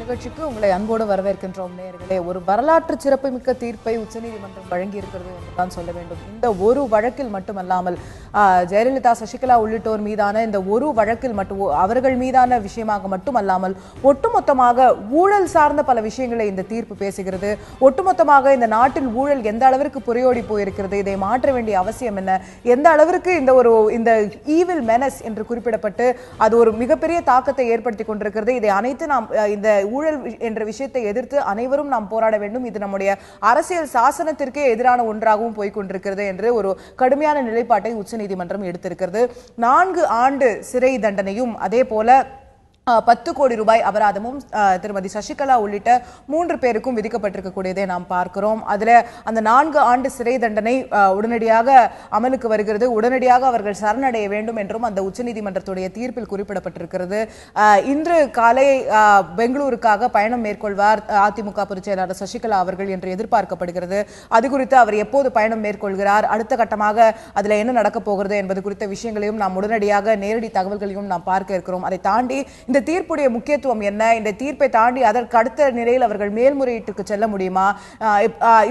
நிகழ்ச்சிக்கு உங்களை அன்போடு வரவேற்கின்றோம் நேயர்களே. ஒரு வரலாற்று சிறப்புமிக்க தீர்ப்பை உச்சநீதிமன்றம் வழங்கி இருக்கிறது என்றுதான் சொல்ல வேண்டும். இந்த ஒரு வழக்கில் மட்டுமல்லாமல் ஜெயலலிதா, சசிகலா உள்ளிட்டோர் மீதான இந்த ஒரு வழக்கில் மட்டும் அவர்கள் மீதான விஷயமாக மட்டுமல்லாமல் ஒட்டுமொத்தமாக ஊழல் சார்ந்த பல விஷயங்களை இந்த தீர்ப்பு பேசுகிறது. ஒட்டுமொத்தமாக இந்த நாட்டில் ஊழல் எந்த அளவிற்கு புரையோடி போயிருக்கிறது, இதை மாற்ற வேண்டிய அவசியம் என்ன, எந்த அளவிற்கு இந்த ஈவில் மெனஸ் என்று குறிப்பிடப்பட்டு அது ஒரு மிகப்பெரிய தாக்கத்தை ஏற்படுத்தி கொண்டிருக்கிறது. இதை அனைத்து நாம் இந்த ஊழல் என்ற விஷயத்தை எதிர்த்து அனைவரும் நாம் போராட வேண்டும். இது நம்முடைய அரசியல் சாசனத்திற்கே எதிரான ஒன்றாகவும் போய்கொண்டிருக்கிறது என்று ஒரு கடுமையான நிலைப்பாட்டை உச்சநீதிமன்றம் எடுத்திருக்கிறது. 4 ஆண்டு சிறை தண்டனையும் அதே போல 10 கோடி ரூபாய் அபராதமும் திருமதி சசிகலா உள்ளிட்ட 3 பேருக்கும் விதிக்கப்பட்டிருக்கக்கூடியதை நாம் பார்க்கிறோம். அதுல அந்த 4 ஆண்டு சிறை தண்டனை உடனடியாக அமலுக்கு வருகிறது. உடனடியாக அவர்கள் சரணடைய வேண்டும் என்றும் அந்த உச்சநீதிமன்றத்துடைய தீர்ப்பில் குறிப்பிடப்பட்டிருக்கிறது. இன்று காலை பெங்களூருக்காக பயணம் மேற்கொள்வார் அதிமுக பொதுச் செயலாளர் சசிகலா அவர்கள் என்று எதிர்பார்க்கப்படுகிறது. அது குறித்து அவர் எப்போது பயணம் மேற்கொள்கிறார், அடுத்த கட்டமாக அதுல என்ன நடக்கப் போகிறது என்பது குறித்த விஷயங்களையும் நாம் உடனடியாக நேரடி தகவல்களையும் நாம் பார்க்க இருக்கிறோம். அதை தாண்டி இந்த தீர்ப்புடைய முக்கியத்துவம் என்ன, இந்த தீர்ப்பை தாண்டி அதற்கு அடுத்த நிலையில் அவர்கள் மேல்முறையீட்டுக்கு செல்ல முடியுமா,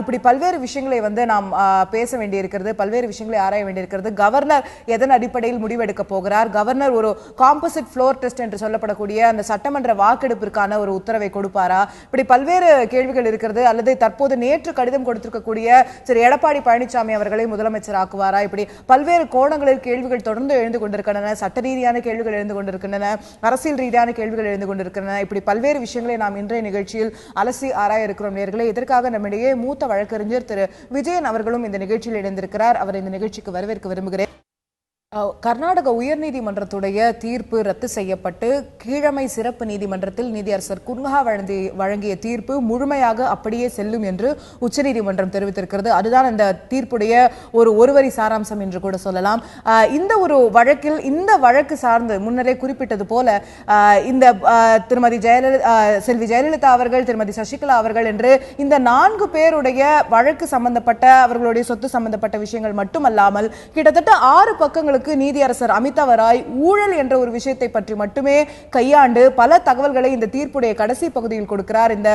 இப்படி பல்வேறு விஷயங்களை நாம் பேச வேண்டியிருக்கிறது, பல்வேறு விஷயங்களை ஆராய வேண்டியிருக்கிறது. கவர்னர் எதன் அடிப்படையில் முடிவெடுக்க போகிறார், கவர்னர் ஒரு காம்போசிட் ஃப்ளோர் டெஸ்ட் என்று சொல்லப்படக்கூடிய அந்த சட்டமன்ற வாக்கெடுப்பிற்கான ஒரு உத்தரவை கொடுப்பாரா, இப்படி பல்வேறு கேள்விகள் இருக்கிறது. அல்லது தற்போது நேற்று கடிதம் கொடுத்திருக்கக்கூடிய திரு எடப்பாடி பழனிசாமி அவர்களை முதலமைச்சர் ஆக்குவாரா, இப்படி பல்வேறு கோணங்களில் கேள்விகள் தொடர்ந்து எழுந்து கொண்டிருக்கின்றன. சட்ட ரீதியான கேள்விகள் எழுந்து கொண்டிருக்கின்றன, அரசியல் ரீதியான கேள்விகள் எழுந்து கொண்டிருக்கின்றன. இப்படி பல்வேறு விஷயங்களை நாம் இன்றைய நிகழ்ச்சியில் அலசி ஆராய இருக்கிறோம் நேயர்களே. இதற்காக நம்மிடையே மூத்த வழக்கறிஞர் திரு விஜயன் அவர்களும் இந்த நிகழ்ச்சியில் இணைந்திருக்கிறார். அவர் இந்த நிகழ்ச்சிக்கு வரவேற்க விரும்புகிறேன். கர்நாடக உயர்நீதிமன்றத்துடைய தீர்ப்பு ரத்து செய்யப்பட்டு கீழமை சிறப்பு நீதிமன்றத்தில் நீதியரசர் குன்ஹா வழங்கிய தீர்ப்பு முழுமையாக அப்படியே செல்லும் என்று உச்சநீதிமன்றம் தெரிவித்திருக்கிறது. அதுதான் இந்த தீர்ப்புடைய ஒரு வரி சாராம்சம் என்று கூட சொல்லலாம். இந்த ஒரு வழக்கில் இந்த வழக்கு சார்ந்து முன்னரே குறிப்பிட்டது போல இந்த திருமதி செல்வி ஜெயலலிதா அவர்கள், திருமதி சசிகலா அவர்கள் என்று இந்த 4 பேருடைய வழக்கு சம்பந்தப்பட்ட அவர்களுடைய சொத்து சம்பந்தப்பட்ட விஷயங்கள் மட்டுமல்லாமல் கிட்டத்தட்ட 6 பக்கங்களுக்கு நீதியரசர் அமிதாவ் ராய் ஊழல் என்ற ஒரு விஷயத்தை பற்றி மட்டுமே கையாண்டு பல தகவல்களை இந்த தீர்ப்புடைய கடைசி பகுதியில் கொடுக்கிறார். இந்த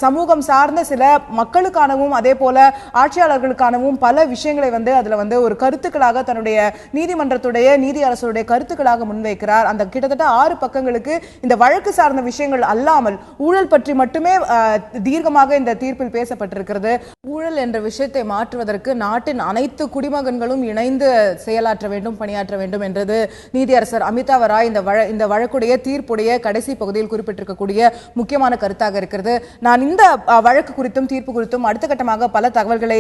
சமூகம் சார்ந்த சில மக்களுக்கானவும் அதே போல ஆட்சியாளர்களுக்கானவும் பல விஷயங்களை அதுல ஒரு கருத்துக்களாக தன்னுடைய நீதிமன்றத்துடைய நீதியரசருடைய கருத்துக்களாக முன்வைக்கிறார். அந்த கிட்டத்தட்ட 6 பக்கங்களுக்கு இந்த வழக்கு சார்ந்த விஷயங்கள் அல்லாமல் ஊழல் பற்றி மட்டுமே தீர்க்கமாக இந்த தீர்ப்பில் பேசப்பட்டிருக்கிறது. ஊழல் என்ற விஷயத்தை மாற்றுவதற்கு நாட்டின் அனைத்து குடிமகன்களும் இணைந்து செயலாற்ற வேண்டும், பணியாற்ற வேண்டும் என்றது நீதியரசர் அமிதாவ் ராய் இந்த வழக்குடைய தீர்ப்புடைய கடைசி பகுதியில் குறிப்பிட்டிருக்கக்கூடிய முக்கியமான கருத்தாக இருக்கிறது. நான் இந்த வழக்கு குறித்தும் தீர்ப்பு குறித்தும் அடுத்த கட்டமாக பல தகவல்களை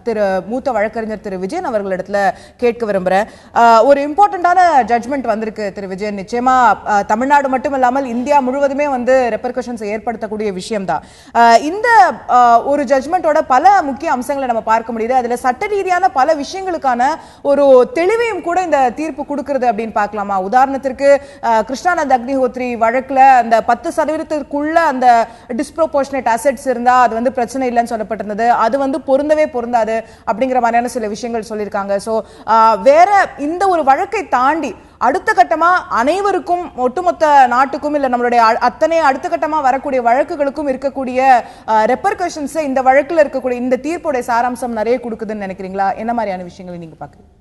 திரு மூத்த வழக்கறிஞர் திரு விஜயன் அவர்களிடத்துல கேட்க விரும்புறேன். ஒரு இம்பார்ட்டன்டான ஜட்ஜ்மெண்ட் வந்திருக்கு திரு விஜயன். நிச்சயமா தமிழ்நாடு மட்டுமில்லாமல் இந்தியா முழுவதுமே ரெப்பர்கஷன்ஸ் ஏற்படுத்தக்கூடிய விஷயம் தான். இந்த ஒரு ஜட்ஜ்மெண்டோட பல முக்கிய அம்சங்களை நம்ம பார்க்க முடியுது. அதுல சட்ட ரீதியான பல விஷயங்களுக்கான ஒரு தெளிவையும் கூட இந்த தீர்ப்பு கொடுக்கிறது அப்படின்னு பார்க்கலாமா? உதாரணத்திற்கு கிருஷ்ணானந்த் அக்னிஹோத்ரி வழக்குல அந்த 10% அந்த டிஸ்ப்ரோபோர்ஷனேட் அசெட்ஸ் இருந்தா அது பிரச்சனை இல்லைன்னு சொல்லப்பட்டிருந்தது. அது பொருந்தவே பொருந்தாது அப்படிங்கிற மாதிரியான சில விஷயங்கள் சொல்லியிருக்காங்க. சோ வேற இந்த ஒரு வழக்கை தாண்டி அடுத்த கட்டமா அனைவருக்கும், ஒட்டுமொத்த நாட்டுக்கும் இல்ல நம்மளுடைய அத்தனை அடுத்த கட்டமா வரக்கூடிய வழக்குகளுக்கும் இருக்கக்கூடிய ரெப்பர்கஷன்ஸ் இந்த வழக்குல இருக்கக்கூடிய இந்த தீர்ப்புடைய சாராம்சம் நிறைய கொடுக்குதுன்னு நினைக்கிறீங்களா? என்ன மாதிரியான விஷயங்களை நீங்க பாக்குறீங்க?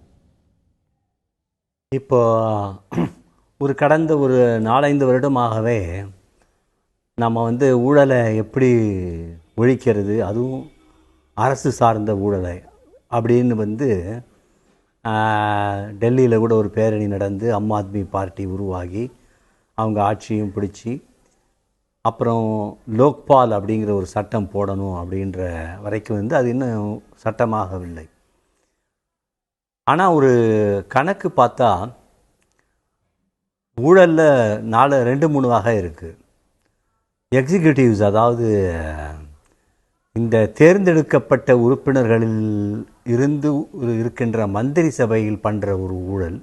இப்போ கடந்த ஒரு 4-5 வருடமாகவே நம்ம ஊழலை எப்படி ஒழிக்கிறது, அதுவும் அரசு சார்ந்த ஊழலை அப்படின்னு டெல்லியில் கூட ஒரு பேரணி நடந்து ஆம் ஆத்மி பார்ட்டி உருவாகி அவங்க ஆட்சியும் பிடிச்சி அப்புறம் லோக்பால் அப்படிங்கிற ஒரு சட்டம் போடணும் அப்படின்ற வரைக்கும் அது இன்னும் சட்டமாகவில்லை. ஆனால் ஒரு கணக்கு பார்த்தா ஊழலில் 2-3 வகை இருக்குது. எக்ஸிக்யூட்டிவ்ஸ், அதாவது இந்த தேர்ந்தெடுக்கப்பட்ட உறுப்பினர்களில் இருந்து இருக்கின்ற மந்திரி சபையில் பண்ணுற ஒரு ஊழல்,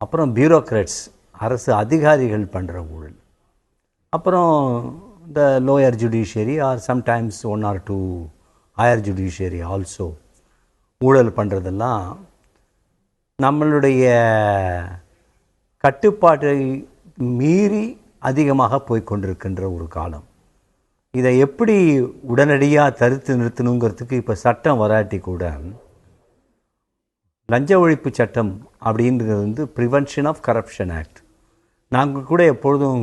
அப்புறம் பியூரோக்ராட்ஸ் அரசு அதிகாரிகள் பண்ணுற ஊழல், அப்புறம் இந்த lower judiciary or sometimes 1 or 2 higher judiciary also ஊழல் பண்ணுறதெல்லாம் நம்மளுடைய கட்டுப்பாட்டை மீறி அதிகமாக போய் கொண்டிருக்கின்ற ஒரு காலம். இதை எப்படி உடனடியாக தடுத்து நிறுத்தணுங்கிறதுக்கு இப்போ சட்டம் வராட்டி கூட லஞ்ச ஒழிப்பு சட்டம் அப்படின்றது வந்து ப்ரிவென்ஷன் ஆஃப் கரப்ஷன் ஆக்ட். நாங்கள் கூட எப்பொழுதும்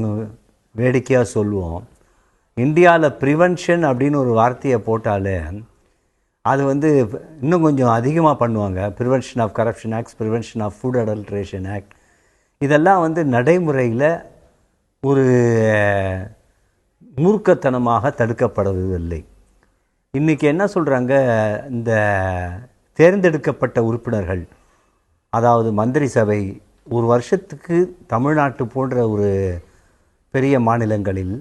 வேடிக்கையாக சொல்லுவோம், இந்தியாவில் ப்ரிவென்ஷன் அப்படின்னு ஒரு வார்த்தையை போட்டாலே அது வந்து இன்னும் கொஞ்சம் அதிகமாக பண்ணுவாங்க. Prevention of corruption act, prevention of food adulteration act, இதெல்லாம் வந்து நடைமுறையில் ஒரு மூர்க்கத்தனமாக தடுக்கப்படுவதில்லை. இன்றைக்கி என்ன சொல்கிறாங்க, இந்த தேர்ந்தெடுக்கப்பட்ட உறுப்பினர்கள், அதாவது மந்திரி சபை, ஒரு வருஷத்துக்கு தமிழ்நாட்டு போன்ற ஒரு பெரிய மாநிலங்களில்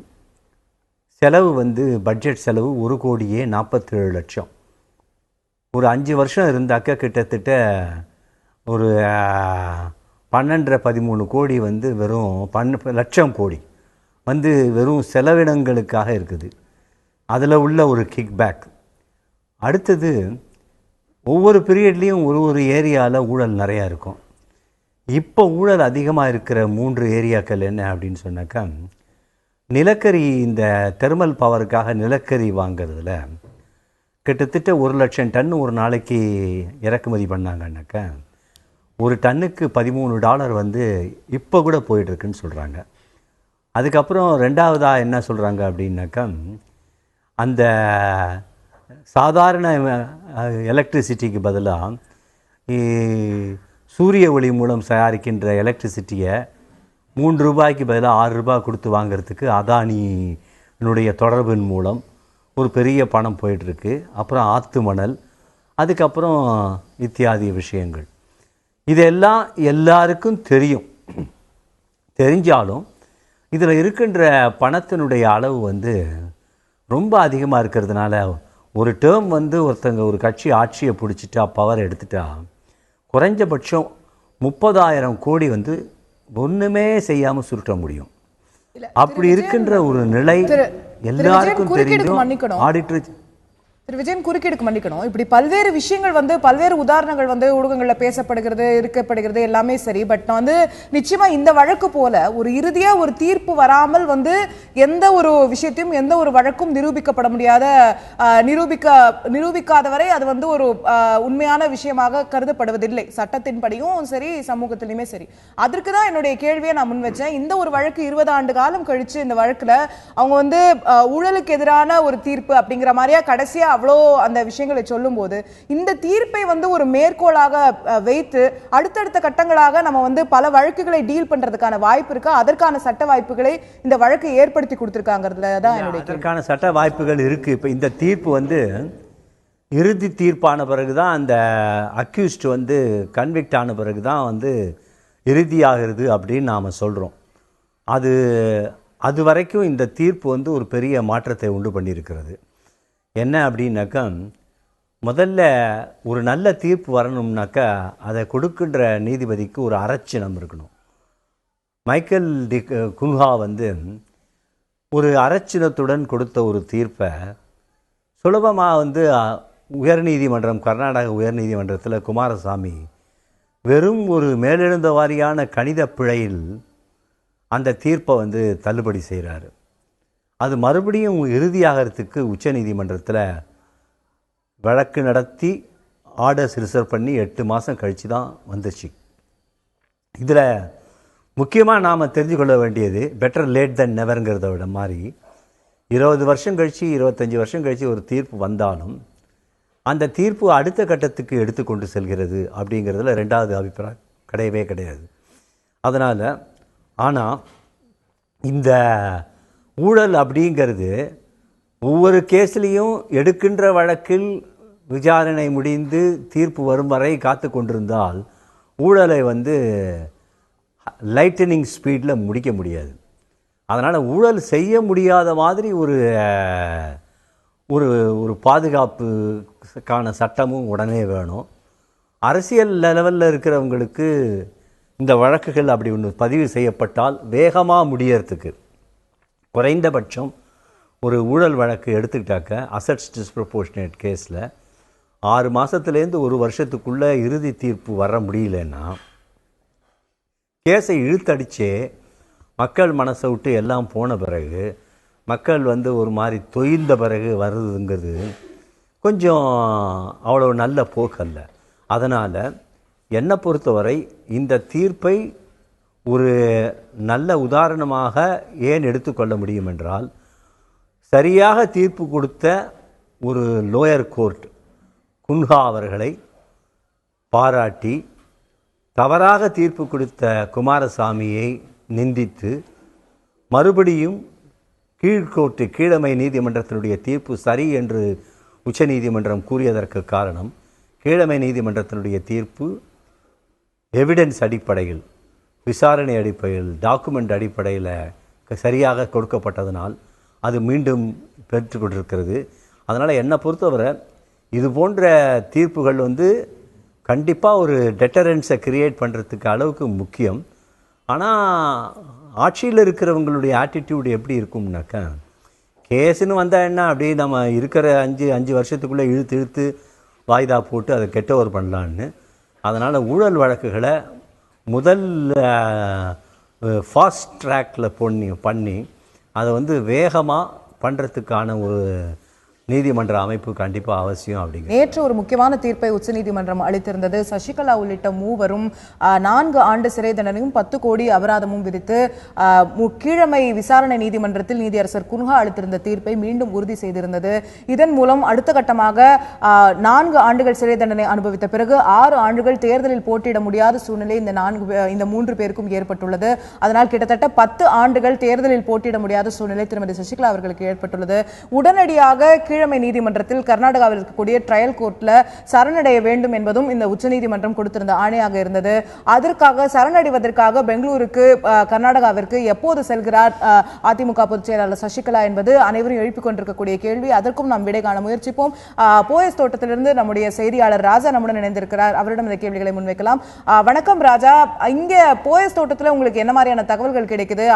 செலவு வந்து பட்ஜெட் செலவு 1,47,00,000. ஒரு 5 வருஷம் இருந்தாக்க கிட்டத்தட்ட ஒரு 12-13 கோடி வந்து வெறும் 12 லட்சம் கோடி வந்து வெறும் செலவினங்களுக்காக இருக்குது. அதில் உள்ள ஒரு கிக் பேக். அடுத்தது ஒவ்வொரு பீரியட்லேயும் ஒரு ஏரியாவில் ஊழல் நிறையா இருக்கும். இப்போ ஊழல் அதிகமாக இருக்கிற 3 ஏரியாக்கள் என்ன அப்படின்னு சொன்னாக்கா, நிலக்கரி, இந்த தெர்மல் பவருக்காக நிலக்கரி வாங்கிறதுல கிட்டத்தட்ட 1,00,000 டன் ஒரு நாளைக்கு இறக்குமதி பண்ணாங்கன்னாக்கா ஒரு டன்னுக்கு $13 வந்து இப்போ கூட போயிட்டுருக்குன்னு சொல்கிறாங்க. அதுக்கப்புறம் ரெண்டாவதாக என்ன சொல்கிறாங்க அப்படின்னாக்கா, அந்த சாதாரண எலக்ட்ரிசிட்டிக்கு பதிலாக சூரிய ஒளி மூலம் தயாரிக்கின்ற எலக்ட்ரிசிட்டியை $3 பதிலாக $6 கொடுத்து வாங்கிறதுக்கு அதானியினுடைய தொடர்பின் மூலம் ஒரு பெரிய பணம் போயிட்டுருக்கு. அப்புறம் ஆற்று மணல், அதுக்கப்புறம் இத்தியாதி விஷயங்கள். இதெல்லாம் எல்லாருக்கும் தெரியும். தெரிஞ்சாலும் இதில் இருக்கின்ற பணத்தினுடைய அளவு வந்து ரொம்ப அதிகமாக இருக்கிறதுனால, ஒரு டேர்ம் வந்து ஒருத்தங்க ஒரு கட்சி ஆட்சியை பிடிச்சிட்டா, பவர் எடுத்துட்டா, குறைஞ்சபட்சம் 30,000 கோடி வந்து ஒன்றுமே செய்யாமல் சுருட்ட முடியும். அப்படி இருக்கின்ற ஒரு நிலை எல்லாருக்கும் தெரியும். ஆடிட்டர் திரு விஜயன், குறுக்கீடுக்கு மன்னிக்கணும். இப்படி பல்வேறு விஷயங்கள் வந்து, பல்வேறு உதாரணங்கள் வந்து ஊடகங்களில் பேசப்படுகிறது, இருக்கப்படுகிறது, எல்லாமே சரி. பட் வந்து நிச்சயமா இந்த வழக்கு போல ஒரு இறுதியா ஒரு தீர்ப்பு வராமல் வந்து எந்த ஒரு விஷயத்தையும், எந்த ஒரு வழக்கும் நிரூபிக்கப்பட முடியாத, நிரூபிக்காத வரை அது வந்து ஒரு உண்மையான விஷயமாக கருதப்படுவதில்லை, சட்டத்தின்படியும் சரி, சமூகத்திலுமே சரி. அதற்கு தான் என்னுடைய கேள்வியை நான் முன் வச்சேன். இந்த ஒரு வழக்கு 20 ஆண்டு காலம் கழிச்சு இந்த வழக்குல அவங்க வந்து ஊழலுக்கு எதிரான ஒரு தீர்ப்பு அப்படிங்கிற மாதிரியா கடைசியா அவ்வளோ அந்த விஷயங்களை சொல்லும் போது, இந்த தீர்ப்பை வந்து ஒரு மேற்கோளாக வைத்து அடுத்தடுத்த கட்டங்களாக நம்ம வந்து பல வழக்குகளை டீல் பண்றதுக்கான வாய்ப்பு இருக்கு. அதற்கான சட்ட வாய்ப்புகளை இந்த வழக்கு ஏற்படுத்தி கொடுத்திருக்காங்கிறதுல தான் என்னுடைய அதற்கான சட்ட வாய்ப்புகள் இருக்கு. இப்போ இந்த தீர்ப்பு வந்து இறுதி தீர்ப்பான பிறகு தான், அந்த அக்யூஸ்ட் வந்து கன்விக்ட் ஆன பிறகு தான் வந்து இறுதியாகிறது அப்படின்னு நாம் சொல்கிறோம். அது வரைக்கும் இந்த தீர்ப்பு வந்து ஒரு பெரிய மாற்றத்தை உண்டு பண்ணியிருக்கிறது. என்ன அப்படின்னாக்கா, முதல்ல ஒரு நல்ல தீர்ப்பு வரணும்னாக்கா அதை கொடுக்கின்ற நீதிபதிக்கு ஒரு அறச்சினம் இருக்கணும். மைக்கேல் குன்ஹா வந்து ஒரு அறச்சினத்துடன் கொடுத்த ஒரு தீர்ப்பை சுலபமாக வந்து உயர்நீதிமன்றம், கர்நாடக உயர்நீதிமன்றத்தில் குமாரசாமி வெறும் ஒரு மேலெழுந்த வாரியான கணித பிழையில் அந்த தீர்ப்பை வந்து தள்ளுபடி செய்கிறாரு. அது மறுபடியும் இறுதியாகிறதுக்கு உச்சநீதிமன்றத்தில் வழக்கு நடத்தி ஆர்டர்ஸ் ரிசர்வ் பண்ணி 8 மாதம் கழித்து தான் வந்துச்சு. இதில் முக்கியமாக நாம் தெரிஞ்சு கொள்ள வேண்டியது, பெட்டர் லேட் தென் நெவருங்கிறத விட மாதிரி 20 வருஷம் கழித்து, 25 வருஷம் கழித்து ஒரு தீர்ப்பு வந்தாலும் அந்த தீர்ப்பு அடுத்த கட்டத்துக்கு எடுத்துக்கொண்டு செல்கிறது அப்படிங்கிறதுல ரெண்டாவது அபிப்பிராயம் கிடையவே கிடையாது. அதனால் ஆனால் இந்த ஊழல் அப்படிங்கிறது ஒவ்வொரு கேஸ்லேயும் எடுக்கின்ற வழக்கில் விசாரணை முடிந்து தீர்ப்பு வரும் வரை காத்து கொண்டிருந்தால் ஊழலை வந்து லைட்டனிங் ஸ்பீடில் முடிக்க முடியாது. அதனால் ஊழல் செய்ய முடியாத மாதிரி ஒரு ஒரு ஒரு பாதுகாப்புக்கான சட்டமும் உடனே வேணும். அரசியல் லெவலில் இருக்கிறவங்களுக்கு இந்த வழக்குகள் அப்படி ஒன்று பதிவு செய்யப்பட்டால் வேகமாக முடியறதுக்கு குறைந்தபட்சம் ஒரு ஊழல் வழக்கு எடுத்துக்கிட்டாக்க அசட்ஸ் டிஸ்ப்ரப்போர்ஷனேட் கேஸில் 6 மாதத்துலேருந்து 1 வருஷத்துக்குள்ளே இறுதி தீர்ப்பு வர முடியலன்னா கேஸை இழுத்தடிச்சே மக்கள் மனசை விட்டு எல்லாம் போன பிறகு மக்கள் ஒரு மாதிரி தொய்ந்த பிறகு வருதுங்கிறது கொஞ்சம் அவ்வளோ நல்ல போக்கல்ல. அதனால் என்னை பொறுத்தவரை இந்த தீர்ப்பை ஒரு நல்ல உதாரணமாக ஏன் எடுத்துக்கொள்ள முடியும் என்றால், சரியாக தீர்ப்பு கொடுத்த ஒரு லோயர் கோர்ட் குன்ஹா அவர்களை பாராட்டி, தவறாக தீர்ப்பு கொடுத்த குமாரசாமியை நிந்தித்து, மறுபடியும் கீழ்கோர்ட்டு கீழமை நீதிமன்றத்தினுடைய தீர்ப்பு சரி என்று உச்சநீதிமன்றம் கூறியதற்கு காரணம், கீழமை நீதிமன்றத்தினுடைய தீர்ப்பு எவிடன்ஸ் அடிப்படையில், விசாரணை அடிப்படையில், டாக்குமெண்ட் அடிப்படையில் சரியாக கொடுக்கப்பட்டதனால் அது மீண்டும் பெற்றுக்கொண்டிருக்கிறது. அதனால் என்னை பொறுத்தவரை இது போன்ற தீர்ப்புகள் கண்டிப்பாக ஒரு டெட்டரன்ஸை கிரியேட் பண்ணுறதுக்கு அளவுக்கு முக்கியம். ஆனால் ஆட்சியில் இருக்கிறவங்களுடைய ஆட்டிடியூட் எப்படி இருக்கும்னாக்கா, கேஸுன்னு வந்தால் என்ன, அப்படியே நம்ம இருக்கிற 5 வருஷத்துக்குள்ளே இழுத்து வாய்தா போட்டு அதை கெட் ஓவர் பண்ணலான்னு. அதனால் ஊழல் வழக்குகளை முதல் ஃபாஸ்ட் ட்ராக்கில் பண்ணி அதை வேகமாக பண்ணுறதுக்கான ஒரு நீதிமன்ற அமைப்பு கண்டிப்பாக அவசியம். அப்படிங்க நேற்று ஒரு முக்கியமான தீர்ப்பை உச்சநீதிமன்றம் அளித்திருந்தது. சசிகலா உள்ளிட்ட மூவரும் 4 ஆண்டு சிறை தண்டனையும் 10 கோடி அபராதமும் விதித்து கீழமை விசாரணை நீதிமன்றத்தில் நீதியரசர் குன்ஹா அளித்திருந்த தீர்ப்பை மீண்டும் உறுதி செய்திருந்தது. இதன் மூலம் அடுத்த கட்டமாக 4 ஆண்டுகள் சிறை தண்டனை அனுபவித்த பிறகு 6 ஆண்டுகள் தேர்தலில் போட்டியிட முடியாத சூழ்நிலை இந்த 3 பேருக்கும் ஏற்பட்டுள்ளது. அதனால் கிட்டத்தட்ட 10 ஆண்டுகள் தேர்தலில் போட்டியிட முடியாத சூழ்நிலை திருமதி சசிகலா அவர்களுக்கு ஏற்பட்டுள்ளது. உடனடியாக கீழமை நீதிமன்றத்தில் கர்நாடகாவில் இருக்கக்கூடிய ட்ரையல் கோர்ட்ல சரணடைய வேண்டும் என்பதும் இந்த உச்சநீதிமன்றம் கொடுத்திருந்த ஆணையாக இருந்தது. அதற்காக சரணடைவதற்காக பெங்களூருக்கு கர்நாடகாவிற்கு எப்போது செல்கிறார் அதிமுக பொதுச் செயலாளர் சசிகலா என்பது அனைவரும் எழுப்பிக் கொண்டிருக்கக்கூடிய கேள்வி. அதற்கும் நாம் விடை காண முயற்சிப்போம். போயஸ் தோட்டத்திலிருந்து நம்முடைய செய்தியாளர் ராஜா நம்முடன் இணைந்திருக்கிறார். அவரிடம் இந்த கேள்விகளை முன்வைக்கலாம். வணக்கம் ராஜா, இங்க போயஸ் தோட்டத்தில் உங்களுக்கு என்ன மாதிரியான தகவல்கள் கிடைக்குது?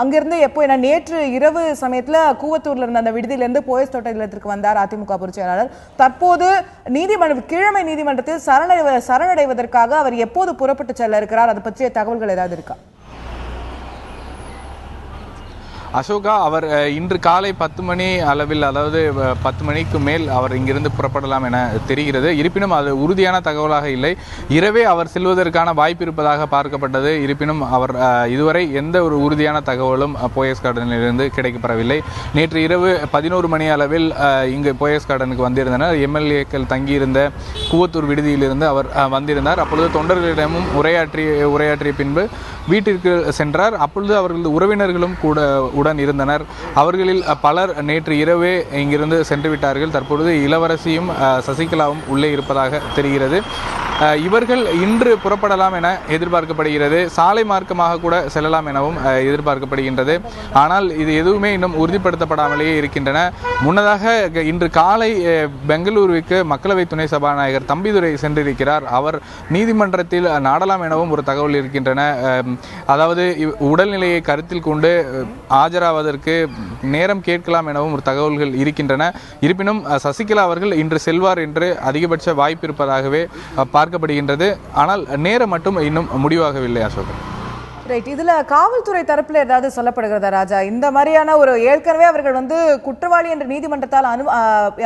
அங்கிருந்து எப்போ, நேற்று இரவு சமயத்துல கூவத்தூர்ல இருந்த அந்த விடுதியிலிருந்து போயஸ் தோட்டத்திற்கு வந்தார் அதிமுக பொதுச் செயலாளர். தற்போது கீழமை நீதிமன்றத்தில் சரணடைவதற்காக அவர் எப்போது புறப்பட்டு செல்ல இருக்கிறார்? அது பற்றிய தகவல்கள் ஏதாவது இருக்கா? அசோகா, அவர் இன்று காலை 10 மணி அளவில், அதாவது 10 மணிக்கு மேல் அவர் இங்கிருந்து புறப்படலாம் என தெரிகிறது. இருப்பினும் அது உறுதியான தகவலாக இல்லை. இரவே அவர் செல்வதற்கான வாய்ப்பு இருப்பதாக பார்க்கப்பட்டது. இருப்பினும் அவர் இதுவரை எந்த ஒரு உறுதியான தகவலும் போயஸ் கார்டனிலிருந்து கிடைக்கப்பெறவில்லை. நேற்று இரவு 11 மணி அளவில் இங்கு போயஸ் கார்டனுக்கு வந்திருந்தனர். எம்எல்ஏக்கள் தங்கியிருந்த கூவத்தூர் விடுதியிலிருந்து அவர் வந்திருந்தார். அப்பொழுது தொண்டர்களிடமும் உரையாற்றிய பின்பு வீட்டிற்கு சென்றார். அப்பொழுது அவர்களது உறவினர்களும் கூட உடன் இருந்தனர். அவர்களில் பலர் நேற்று இரவே இங்கிருந்து சென்று விட்டார்கள். தற்பொழுது இளவரசியும் சசிகலாவும் உள்ளே இருப்பதாக தெரிகிறது. இவர்கள் இன்று புறப்படலாம் என எதிர்பார்க்கப்படுகிறது. சாலை மார்க்கமாக கூட செல்லலாம் எனவும் எதிர்பார்க்கப்படுகின்றது. ஆனால் இது எதுவுமே இன்னும் உறுதிப்படுத்தப்படாமலேயே இருக்கின்றன. முன்னதாக இன்று காலை பெங்களூருவுக்கு மக்களவை துணை சபாநாயகர் தம்பிதுரை சென்றிருக்கிறார். அவர் நீதிமன்றத்தில் நாடலாம் எனவும் ஒரு தகவல் இருக்கின்றன. அதாவது உடல்நிலையை கருத்தில் கொண்டு ஆஜராவதற்கு நேரம் கேட்கலாம் எனவும் ஒரு தகவல்கள் இருக்கின்றன. இருப்பினும் சசிகலா அவர்கள் இன்று செல்வார் என்று அதிகபட்ச வாய்ப்பு இருப்பதாகவே பார்க்கப்படுகின்றது. ஆனால் நேரம் மட்டும் இன்னும் முடிவாகவில்லை. அசோகன், ரைட், இதுல காவல்துறை தரப்புல ஏதாவது சொல்லப்படுகிறதா ராஜா? இந்த மாதிரியான ஒரு ஏற்கனவே அவர்கள் குற்றவாளி என்று நீதிமன்றத்தால்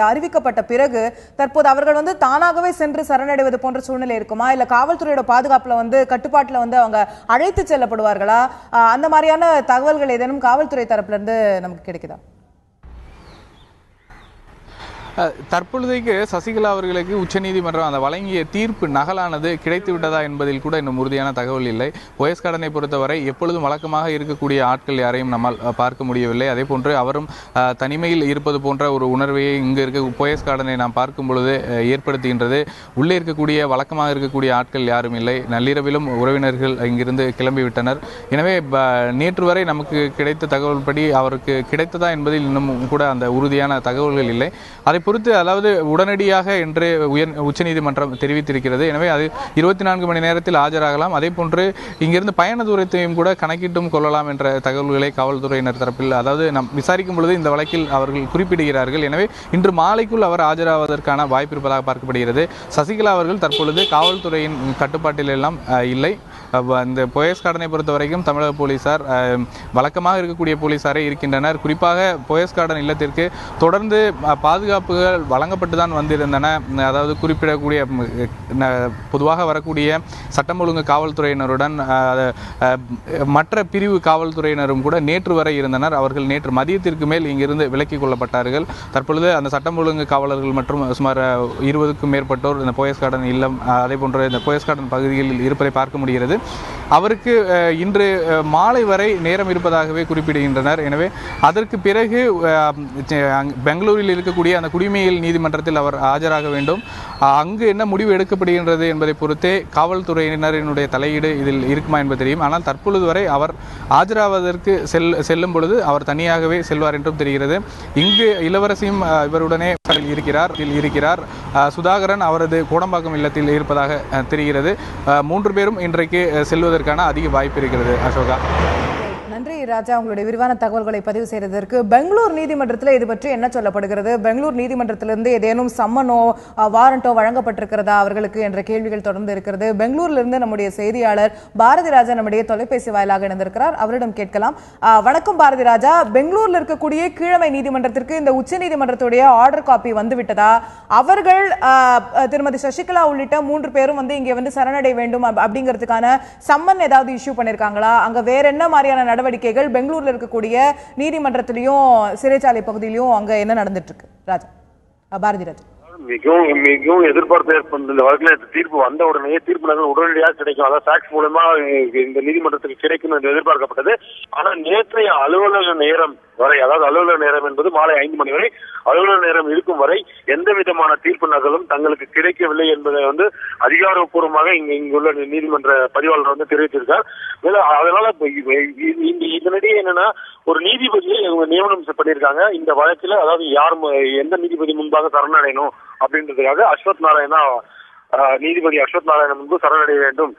அறிவிக்கப்பட்ட பிறகு தற்போது அவர்கள் தானாகவே சென்று சரணடைவது போன்ற சூழ்நிலை இருக்குமா? இல்ல காவல்துறையோட பாதுகாப்புல கட்டுப்பாட்டுல அவங்க அழைத்து செல்லப்படுவார்களா? அந்த மாதிரியான தகவல்கள் ஏதேனும் காவல்துறை தரப்புல இருந்து நமக்கு கிடைக்குதா? தற்பொழுதைக்கு சசிகலா அவர்களுக்கு உச்சநீதிமன்றம் அந்த வழங்கிய தீர்ப்பு நகலானது கிடைத்து விட்டதா என்பதில் கூட இன்னும் உறுதியான தகவல் இல்லை. போயஸ் கார்டனை பொறுத்தவரை எப்பொழுதும் வழக்கமாக இருக்கக்கூடிய ஆட்கள் யாரையும் நம்மால் பார்க்க முடியவில்லை. அதே போன்று அவரும் தனிமையில் இருப்பது போன்ற ஒரு உணர்வையை இங்கு இருக்க போயஸ் கார்டனை நாம் பார்க்கும் பொழுது ஏற்படுத்துகின்றது. உள்ளே இருக்கக்கூடிய வழக்கமாக இருக்கக்கூடிய ஆட்கள் யாரும் இல்லை. நள்ளிரவிலும் உறவினர்கள் இங்கிருந்து கிளம்பிவிட்டனர். எனவே நேற்று வரை நமக்கு கிடைத்த தகவல் படி அவருக்கு கிடைத்ததா என்பதில் இன்னும் கூட அந்த உறுதியான தகவல்கள் இல்லை. அதே பொறுத்து அதாவது உடனடியாக என்று உச்சநீதிமன்றம் தெரிவித்திருக்கிறது. எனவே அது 24 மணி நேரத்தில் ஆஜராகலாம். அதே போன்று இங்கிருந்து பயண தூரத்தையும் கூட கணக்கிட்டும் கொள்ளலாம் என்ற தகவல்களை காவல்துறையினர் தரப்பில் அதாவது நாம் விசாரிக்கும் பொழுது இந்த வழக்கில் அவர்கள் குறிப்பிடுகிறார்கள். எனவே இன்று மாலைக்குள் அவர் ஆஜராவதற்கான வாய்ப்பு இருப்பதாக பார்க்கப்படுகிறது. சசிகலா அவர்கள் தற்பொழுது காவல்துறையின் கட்டுப்பாட்டில் எல்லாம் இல்லை. இந்த போயஸ் கார்டனை பொறுத்த வரைக்கும் தமிழக போலீசார் வழக்கமாக இருக்கக்கூடிய போலீசாரே இருக்கின்றனர். குறிப்பாக போயஸ் கார்டன் இல்லத்திற்கு தொடர்ந்து பாதுகாப்புகள் வழங்கப்பட்டு தான் வந்திருந்தன. அதாவது குறிப்பிடக்கூடிய பொதுவாக வரக்கூடிய சட்டம் ஒழுங்கு காவல்துறையினருடன் மற்ற பிரிவு காவல்துறையினரும் கூட நேற்று வரை இருந்தனர். அவர்கள் நேற்று மதியத்திற்கு மேல் இங்கிருந்து விலக்கிக் கொள்ளப்பட்டார்கள். தற்பொழுது அந்த சட்டம் ஒழுங்கு காவலர்கள் மற்றும் சுமார் 20க்கும் மேற்பட்டோர் இந்த போயஸ் கார்டன் இல்லம் அதே போன்ற இந்த போயஸ் கார்டன் பகுதியில் இருப்பதை பார்க்க முடிகிறது. அவருக்கு இன்று மாலை வரை நேரம் இருப்பதாகவே குறிப்பிடுகின்றனர். எனவே அதற்கு பிறகு பெங்களூரில் இருக்கக்கூடிய அந்த குடிமையியல் நீதிமன்றத்தில் அவர் ஆஜராக வேண்டும். அங்கு என்ன முடிவு எடுக்கப்படுகின்றது என்பதை பொறுத்தே காவல்துறையினரினுடைய தலையீடு இதில் இருக்குமா என்பது தெரியும். ஆனால் தற்பொழுது வரை அவர் ஆஜராவதற்கு செல்லும் பொழுது அவர் தனியாகவே செல்வார் என்றும் தெரிகிறது. இங்கு இளவரசியும் இவருடனே இருக்கிறார். சுதாகரன் அவரது கோடம்பாக்கம் இல்லத்தில் இருப்பதாக தெரிகிறது. 3 பேரும் இன்றைக்கு செல்வதற்கான அதிக வாய்ப்பு இருக்கிறது. அசோகா, நன்றி ராஜா, உங்களுடைய விரிவான தகவல்களை பதிவு செய்ததற்கு. பெங்களூர் நீதிமன்றத்தில் இது பற்றி என்ன சொல்லப்படுகிறது? பெங்களூர் நீதிமன்றத்திலிருந்து ஏதேனும் சம்மனோ வாரண்டோ வழங்கப்பட்டிருக்கிறதா அவர்களுக்கு என்ற கேள்விகள் தொடர்ந்து இருக்கிறது. பெங்களூரிலிருந்து நம்முடைய செய்தியாளர் பாரதி ராஜா நம்முடைய தொலைபேசி வாயிலாக இணைந்திருக்கிறார். அவரிடம் கேட்கலாம். வணக்கம் பாரதி ராஜா, பெங்களூரில் இருக்கக்கூடிய கீழமை நீதிமன்றத்திற்கு இந்த உச்ச நீதிமன்றத்துடைய ஆர்டர் காப்பி வந்துவிட்டதா? அவர்கள் திருமதி சசிகலா உள்ளிட்ட 3 பேரும் இங்கே சரணடை வேண்டும் அப்படிங்கிறதுக்கான சம்மன் ஏதாவது இஷ்யூ பண்ணிருக்காங்களா? அங்க வேற என்ன மாதிரியான நடவடிக்கைகள் பெங்களூர்ல இருக்கக்கூடிய நீதிமன்றத்திலையும் சிறைச்சாலை பகுதியிலையும் அங்க என்ன நடந்துட்டு இருக்கு? ராஜா, பாரதி ராஜா. மிகவும் எதிர்பார்ப்பு ஏற்பட்ட இந்த வழக்கில் தீர்ப்பு வந்த உடனே தீர்ப்பு உடனடியாக கிடைக்கும், அதாவது சாக்ஸ் மூலமா இந்த நீதிமன்றத்துக்கு கிடைக்கும் என்று எதிர்பார்க்கப்பட்டது. ஆனால் நேற்றைய அலுவலக நேரம் வரை, அதாவது அலுவலக நேரம் என்பது மாலை 5 மணி வரை, அலுவலக நேரம் இருக்கும் வரை எந்த விதமான தீர்ப்பு நகலும் தங்களுக்கு கிடைக்கவில்லை என்பதை அதிகாரப்பூர்வமாக இங்குள்ள நீதிமன்ற பதிவாளர் தெரிவித்திருக்கார். அதனால இதனிடையே என்னன்னா ஒரு நீதிபதியை நியமனம் பண்ணியிருக்காங்க இந்த வழக்கில். அதாவது யார் எந்த நீதிபதி முன்பாக சரணடையணும் அப்படின்றதுக்காக நீதிபதி அஸ்வத் நாராயணன் முன்பு சரணடைய வேண்டும்.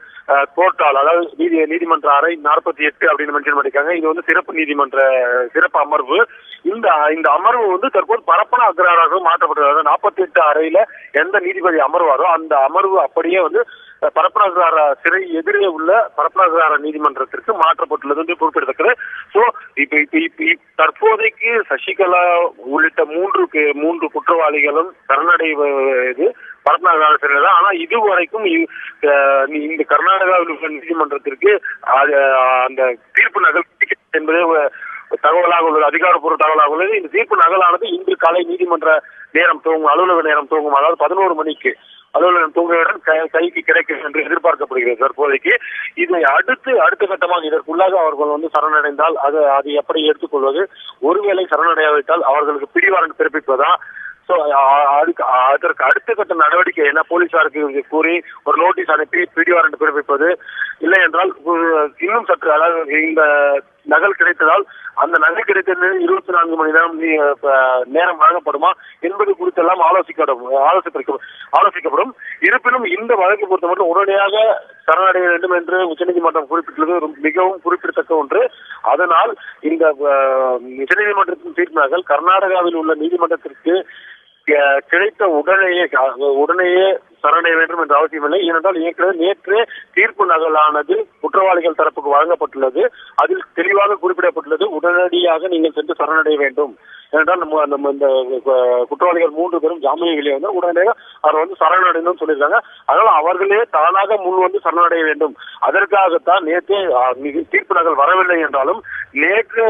கோர்ட்டால், அதாவது நீதிமன்ற அறை 48 அப்படின்னு மென்ஷன் பண்ணிருக்காங்க. இது சிறப்பு அமர்வு. இந்த அமர்வு தற்போது பரப்பன அக்ரஹாராக மாற்றப்பட்டது. 48 அறையில எந்த நீதிபதி அமர்வாரோ அந்த அமர்வு அப்படியே பரப்பன அக்ரஹாரா சிறை எதிரே உள்ள பரப்பன அக்ரஹாரா நீதிமன்றத்திற்கு மாற்றப்பட்டுள்ளது என்று குறிப்பிடத்தக்கது. சோ இப்ப தற்போதைக்கு சசிகலா உள்ளிட்ட 3 குற்றவாளிகளும் சரணடைவது பரப்பன அக்ரஹாரா சிறையில் தான். ஆனா இதுவரைக்கும் இந்த கர்நாடகாவில் உள்ள நீதிமன்றத்திற்கு அந்த தீர்ப்பு நகல் என்பதே தகவலாக உள்ளது, அதிகாரப்பூர்வ தகவலாக உள்ளது. இந்த தீர்ப்பு நகலானது இன்று காலை நீதிமன்ற நேரம் துவங்கும், அலுவலக நேரம் துவங்கும், அதாவது 11 மணிக்கு அலுவலகம் துவங்கியவுடன் கைக்கு கிடைக்கும் என்று எதிர்பார்க்கப்படுகிறது. தற்போதைக்கு இதை அடுத்த கட்டமாக இதற்குள்ளாக அவர்கள் சரணடைந்தால் அது எப்படி எடுத்துக்கொள்வது? ஒருவேளை சரணடையாவிட்டால் அவர்களுக்கு பிடிவாரண்ட் பிறப்பிப்பதா? அதற்கு அடுத்த கட்ட நடவடிக்கை என்ன? போலீசாருக்கு கூறி ஒரு நோட்டீஸ் அனுப்பி பிடிவாரண்ட் பிறப்பிப்பது, இல்லை என்றால் இன்னும் சற்று, அதாவது இந்த நகல் கிடைத்ததால் அந்த நகல் கிடைத்தது 24 மணி நேரம் வழங்கப்படுமா என்பது குறித்தெல்லாம் ஆலோசிக்கப்படும். இருப்பினும் இந்த வழக்கு பொறுத்த மட்டும் உடனடியாக சரணடைய வேண்டும் என்று உச்சநீதிமன்றம் குறிப்பிட்டுள்ளது மிகவும் குறிப்பிடத்தக்க ஒன்று. அதனால் இந்த உச்சநீதிமன்றத்தின் தீர்ப்பு நகல் கர்நாடகாவில் உள்ள நீதிமன்றத்திற்கு கிடைத்த உடனேயே சரணடைய வேண்டும் என்ற அவசியமில்லை. ஏனென்றால் நேற்று தீர்ப்பு நகலானது குற்றவாளிகள் தரப்புக்கு வழங்கப்பட்டுள்ளது. அதில் தெளிவாக குறிப்பிடப்பட்டுள்ளது உடனடியாக நீங்கள் சென்று சரணடைய வேண்டும். ஏனென்றால் நம்ம இந்த குற்றவாளிகள் 3 பேரும் ஜாமீன் வெளியே உடனடியாக அவர் சரணடையணும் சொல்லியிருக்காங்க. அதனால அவர்களே தானாக முன் சரணடைய வேண்டும். அதற்காகத்தான் நேற்று தீர்ப்பு நகல் வரவில்லை என்றாலும் நேற்று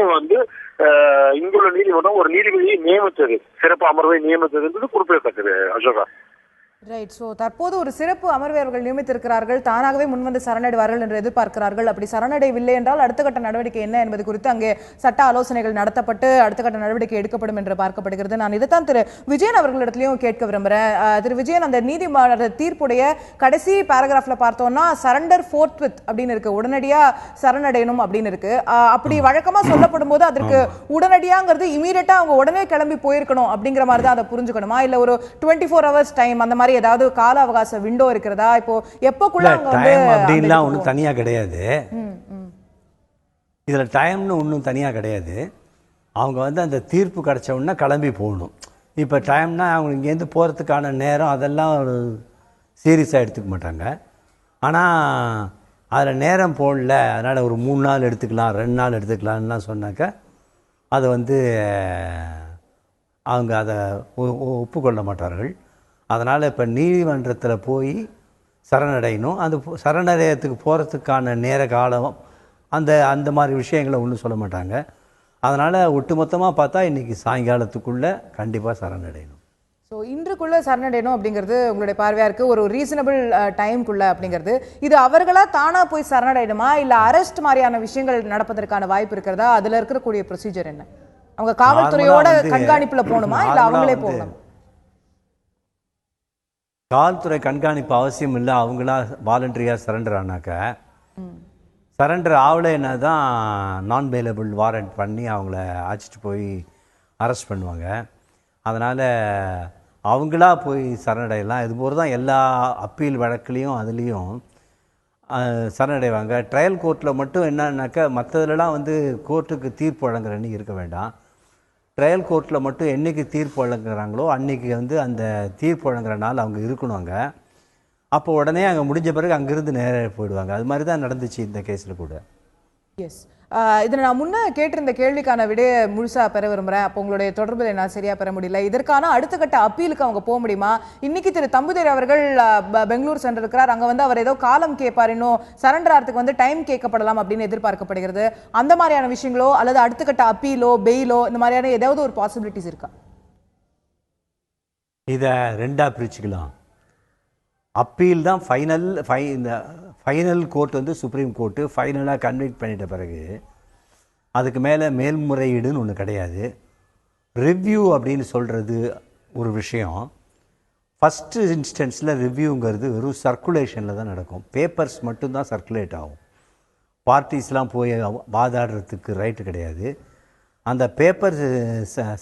இங்குள்ள நீதிமன்றம் ஒரு நீதிபதியை நியமித்தது, சிறப்பு அமர்வை நியமித்தது என்பது குறிப்பிடத்தக்கது. அசோகா, ரைட். ஸோ தற்போது ஒரு சிறப்பு அமர்வை அவர்கள் நியமித்திருக்கிறார்கள். தானாகவே முன்வந்து சரணடைவார்கள் என்று எதிர்பார்க்கிறார்கள். அப்படி சரணடைவில்லை என்றால் அடுத்த கட்ட நடவடிக்கை என்ன என்பது குறித்து அங்கே சட்ட ஆலோசனைகள் நடத்தப்பட்டு அடுத்த கட்ட நடவடிக்கை எடுக்கப்படும் என்று பார்க்கப்படுகிறது. நான் இதைத்தான் திரு விஜயன் அவர்களிடத்திலையும் கேட்க விரும்புகிறேன். திரு விஜயன், அந்த நீதிமன்ற தீர்ப்புடைய கடைசி பேராகிராஃப்ல பார்த்தோம்னா சரண்டர் ஃபோர்த்வித் அப்படின்னு இருக்கு, உடனடியா சரணடையணும் அப்படின்னு இருக்கு. அப்படி வழக்கமா சொல்லப்படும் போது அதற்கு உடனடியாங்கிறது இமீடியட்டா அவங்க உடனே கிளம்பி போயிருக்கணும் அப்படிங்கிற மாதிரி தான் அதை புரிஞ்சுக்கணுமா, இல்ல ஒரு 24 hours டைம் அந்த மாதிரி ஏதாவது கால அவகாச விண்டோ இருக்கிறதா? இப்போ எப்போக்குள்ள டைம் அப்படின்லாம் ஒன்றும் தனியா கிடையாது. இதுல டைம்னு ஒன்றும் தனியா கிடையாது. அவங்க அந்த தீர்ப்பு கிடைச்ச உடனே கிளம்பி போகணும். இப்போ டைம்னா அவங்க இங்கேருந்து போகிறதுக்கான நேரம் அதெல்லாம் ஒரு சீரியஸாக எடுத்துக்க மாட்டாங்க. ஆனால் அதில் நேரம் போடல, அதனால் ஒரு 3 நாள் எடுத்துக்கலாம் 2 நாள் எடுத்துக்கலாம்லாம் சொன்னாக்க அதை அவங்க அதை ஒப்புக்கொள்ள மாட்டார்கள். அதனால் இப்போ நீதிமன்றத்தில் போய் சரணடையணும். அந்த சரணடையத்துக்கு போகிறதுக்கான நேர காலம் அந்த மாதிரி விஷயங்களை ஒன்றும் சொல்ல மாட்டாங்க. அதனால் ஒட்டுமொத்தமாக பார்த்தா இன்றைக்கி சாயங்காலத்துக்குள்ளே கண்டிப்பாக சரணடையணும். ஸோ இன்றுக்குள்ளே சரணடையணும் அப்படிங்கிறது உங்களுடைய பார்வையாக இருக்குது, ஒரு ரீசனபிள் டைமுக்குள்ளே அப்படிங்கிறது. இது அவர்களாக தானாக போய் சரணடையணுமா, இல்லை அரெஸ்ட் மாதிரியான விஷயங்கள் நடப்பதற்கான வாய்ப்பு இருக்கிறதா? அதில் இருக்கக்கூடிய ப்ரொசீஜர் என்ன? அவங்க காவல்துறையோட கண்காணிப்பில் போகணுமா, இல்லை அவங்களே போகணும்? காவல்துறை கண்காணிப்பு அவசியம் இல்லை. அவங்களா வாலண்டரியாக சரண்டர் ஆனாக்க, சரண்டர் ஆகலைன்னா தான் நான் பெயிலபிள் வாரண்ட் பண்ணி அவங்கள அழைச்சிட்டு போய் அரெஸ்ட் பண்ணுவாங்க. அதனால் அவங்களா போய் சரணடையலாம். இதுபோல் தான் எல்லா அப்பீல் வழக்குலேயும் அதுலேயும் சரணடைவாங்க. ட்ரையல் கோர்ட்டில் மட்டும் என்னன்னாக்கா மற்றதுலலாம் கோர்ட்டுக்கு தீர்ப்பு வழங்குறன்னு இருக்க வேண்டாம். ட்ரையல் கோர்ட்டில் மட்டும் என்றைக்கு தீர்ப்பு வழங்குறாங்களோ அன்றைக்கி அந்த தீர்ப்பு வழங்குற நாள் அவங்க இருக்கணும் அங்கே. அப்போ உடனே அங்கே முடிஞ்ச பிறகு அங்கேருந்து நேராக போயிடுவாங்க. அது மாதிரி தான் நடந்துச்சு இந்த கேஸில் கூட. எஸ். இதில் நான் முன்னே கேட்டிருந்த கேள்விக்கான விடையை முழுசாக பெற விரும்புகிறேன். அப்போ உங்களுடைய தொடர்பில் என்னால் சரியாக பெற முடியல. இதற்கான அடுத்த கட்ட அப்பீலுக்கு அவங்க போக முடியுமா? இன்னைக்கு திரு தம்புதேரி அவர்கள் பெங்களூர் சென்றிருக்கிறார். அங்கே அவர் ஏதோ காலம் கேட்பார், இன்னும் சரண்டர் ஆகிறதுக்கு டைம் கேட்கப்படலாம் அப்படின்னு எதிர்பார்க்கப்படுகிறது. அந்த மாதிரியான விஷயங்களோ அல்லது அடுத்த கட்ட அப்பீலோ பெயிலோ இந்த மாதிரியான ஏதாவது ஒரு பாசிபிலிட்டிஸ் இருக்கா? இதை ரெண்டாக பிரிச்சுக்கலாம். அப்பீல் தான் ஃபைனல் கோர்ட் சுப்ரீம் கோர்ட்டு ஃபைனலாக கன்விக்ட் பண்ணிட்ட பிறகு அதுக்கு மேலே மேல்முறையீடுன்னு ஒன்று கிடையாது. ரிவ்யூ அப்படின்னு சொல்கிறது ஒரு விஷயம். ஃபஸ்ட்டு இன்ஸ்டன்ஸில் ரிவ்யூங்கிறது வெறும் சர்க்குலேஷனில் தான் நடக்கும். பேப்பர்ஸ் மட்டும்தான் சர்க்குலேட் ஆகும். பார்ட்டிஸ்லாம் போய் வாதாடுறதுக்கு ரைட்டு கிடையாது. அந்த பேப்பர்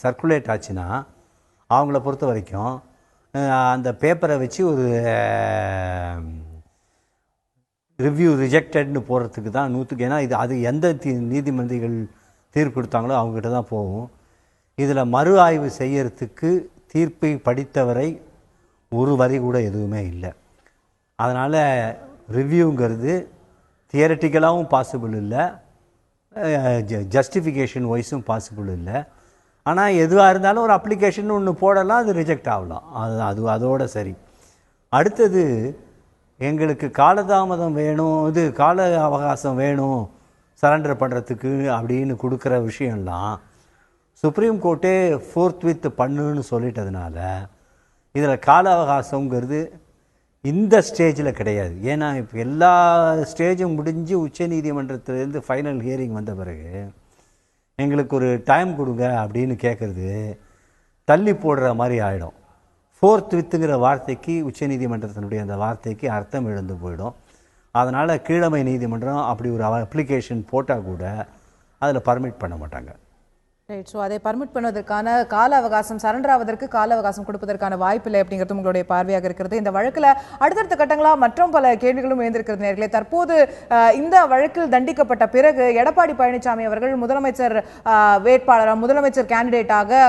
சர்க்குலேட் ஆச்சுன்னா அவங்கள பொறுத்த வரைக்கும் அந்த பேப்பரை வச்சு ஒரு ரிவ்யூ ரிஜெக்டட்னு போகிறதுக்கு தான் ஏன்னா அது எந்த நீதிமன்றிகள் தீர்ப்பு கொடுத்தாங்களோ அவங்ககிட்ட தான் போகும். இதில் மறு ஆய்வு செய்யறதுக்கு தீர்ப்பை படித்தவரை ஒரு வரி கூட எதுவுமே இல்லை. அதனால் ரிவ்யூங்கிறது தியரட்டிக்கலாகவும் பாசிபிள் இல்லை, ஜஸ்டிஃபிகேஷன் வைஸும் பாசிபிள் இல்லை. ஆனால் எதுவாக இருந்தாலும் ஒரு அப்ளிகேஷன் ஒன்று போடலாம், அது ரிஜெக்ட் ஆகலாம். அதோட சரி. அடுத்தது எங்களுக்கு காலதாமதம் வேணும், கால அவகாசம் வேணும் சரண்டர் பண்ணுறதுக்கு அப்படின்னு கொடுக்குற விஷயம்லாம் சுப்ரீம் கோர்ட்டே ஃபோர்த்வித் பண்ணுன்னு சொல்லிட்டதுனால இதில் கால அவகாசங்கிறது இந்த ஸ்டேஜில் கிடையாது. ஏன்னா இப்போ எல்லா ஸ்டேஜும் முடிஞ்சு உச்சநீதிமன்றத்திலேருந்து ஃபைனல் ஹியரிங் வந்த பிறகு எங்களுக்கு ஒரு டைம் கொடுங்க அப்படின்னு கேட்குறது தள்ளி போடுற மாதிரி ஆகிடும். ஃபோர்த்வித்துங்கிற வார்த்தைக்கு உச்சநீதிமன்றத்தினுடைய அந்த வார்த்தைக்கு அர்த்தம் இழந்து போயிடும். அதனால் கீழமை நீதிமன்றம் அப்படி ஒரு அப்ளிகேஷன் போட்டால் கூட அதில் பர்மிட் பண்ண மாட்டாங்க. ரைட். ஸோ அதை பர்மிட் பண்ணுவதற்கான கால அவகாசம், சரண்டர் ஆவதற்கு கால அவகாசம் கொடுப்பதற்கான வாய்ப்பில்லை அப்படிங்கிறது உங்களுடைய பார்வையாக இருக்கிறது. இந்த வழக்கில் அடுத்தடுத்த கட்டங்களாக மற்றும் பல கேள்விகளும் எழுந்திருக்கிறது நேர்களே. தற்போது இந்த வழக்கில் தண்டிக்கப்பட்ட பிறகு எடப்பாடி பழனிசாமி அவர்கள் முதலமைச்சர் வேட்பாளராக, முதலமைச்சர் கேண்டிடேட்டாக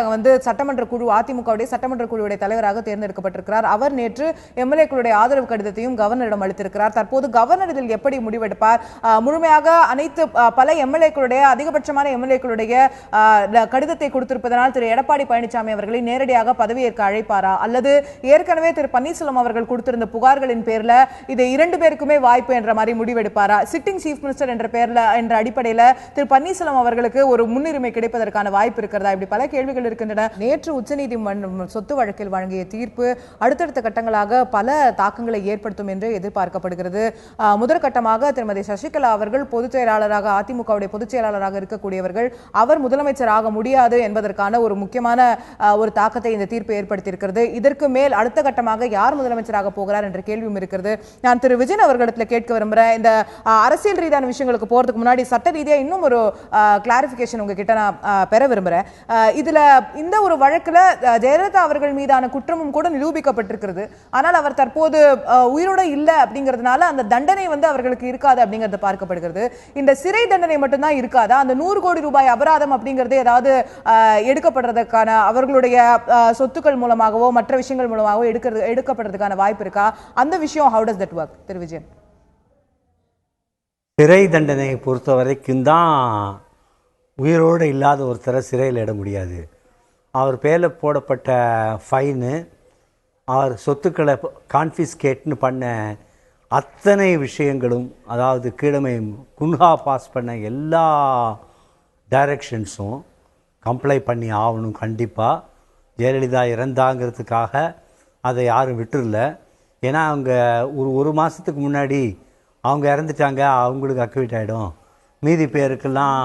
சட்டமன்ற குழு, அதிமுகவுடைய சட்டமன்ற குழுவுடைய தலைவராக தேர்ந்தெடுக்கப்பட்டிருக்கிறார். அவர் நேற்று எம்எல்ஏக்களுடைய ஆதரவு கடிதத்தையும் கவர்னரிடம் அளித்திருக்கிறார். தற்போது கவர்னர் இதில் எப்படி முடிவெடுப்பார்? முழுமையாக அனைத்து பல எம்எல்ஏக்களுடைய, அதிகபட்சமான எம்எல்ஏக்களுடைய கடிதத்தை கொடுத்திருப்பதனால் திரு எடப்பாடி பழனிசாமி அவர்களை நேரடியாக பதவியேற்க அழைப்பாரா, அல்லது ஏற்கனவே திரு பன்னீர்செல்வம் அவர்கள் கொடுத்திருந்த புகார்களின் பேர்ல இதை 2 பேருக்குமே வாய்ப்பு என்ற மாதிரி முடிவெடுப்பாரா? சிட்டிங் சீஃப் மினிஸ்டர் என்ற அடிப்படையில் திரு பன்னீர்செல்வம் அவர்களுக்கு ஒரு முன்னுரிமை கிடைப்பதற்கான வாய்ப்பு இருக்கிறதா? இப்படி பல கேள்விகள் இருக்கின்றன. நேற்று உச்சநீதிமன்றம் சொத்து வழக்கில் வழங்கிய தீர்ப்பு அடுத்தடுத்த கட்டங்களாக பல தாக்கங்களை ஏற்படுத்தும் என்று எதிர்பார்க்கப்படுகிறது. முதற்கட்டமாக திருமதி சசிகலா அவர்கள் பொதுச் செயலாளராக, அதிமுகவுடைய பொதுச் செயலாளராக இருக்கக்கூடியவர்கள், அவர் முதலமைச்சராக முடியாது என்பதற்கான ஒரு முக்கியமான ஒரு தாக்கத்தை இந்த தீர்ப்பு ஏற்படுத்தியிருக்கிறது. இதற்கு மேல் அடுத்த கட்டமாக யார் முதலமைச்சராக போகிறார் என்ற கேள்வியும் இருக்கிறது. நான் திரு விஜயன் அவர்களிடத்தில் கேட்க விரும்புகிறேன். இந்த அரசியல் ரீதியான விஷயங்களுக்கு போறதுக்கு முன்னாடி சட்ட ரீதியா இன்னும் ஒரு கிளாரிபிகேஷன் உங்ககிட்ட நான் பெற விரும்புகிறேன். இதுல இந்த ஒரு வழக்குல ஜெயலலிதா அவர்கள் மீதான குற்றமும் கூட நிரூபிக்கப்பட்டிருக்கிறது. ஆனால் அவர் தற்போது உயிரோட இல்ல அப்படிங்கிறதுனால அந்த தண்டனை அவர்களுக்கு இருக்காது அப்படிங்கிறது பார்க்கப்படுகிறது. இந்த சிறை தண்டனை மட்டும்தான் இருக்காதா? அந்த 100 கோடி ரூபாய் அபராதம் அப்படிங்கிறது ஏதாவது எடுக்கப்படுறதுக்கான, அவர்களுடைய சொத்துக்கள் மூலமாகவோ மற்ற விஷயங்கள் மூலமாகவோ எடுக்கப்படுறதுக்கான வாய்ப்பு இருக்கா? அந்த விஷயம் how does that work திரு விஜயன்? சிறை தண்டனையை பொறுத்த வரைக்கும் தான் உயிரோடு இல்லாத ஒருத்தரை சிறையில் இட முடியாது. அவர் பேரில் போடப்பட்ட ஃபைனு, அவர் சொத்துக்களை கான்ஃபிஸ்கேட்னு பண்ண அத்தனை விஷயங்களும், அதாவது கீழமை குன்ஹா பாஸ் பண்ண எல்லா டைரக்ஷன்ஸும் கம்ப்ளை பண்ணி ஆகணும். கண்டிப்பாக ஜெயலலிதா இறந்தாங்கிறதுக்காக அதை யாரும் விட்டுருல. ஏன்னா அவங்க ஒரு மாதத்துக்கு முன்னாடி அவங்க இறந்துட்டாங்க, அவங்களுக்கு அக்விட் ஆகிடும், மீதி பேருக்கெல்லாம்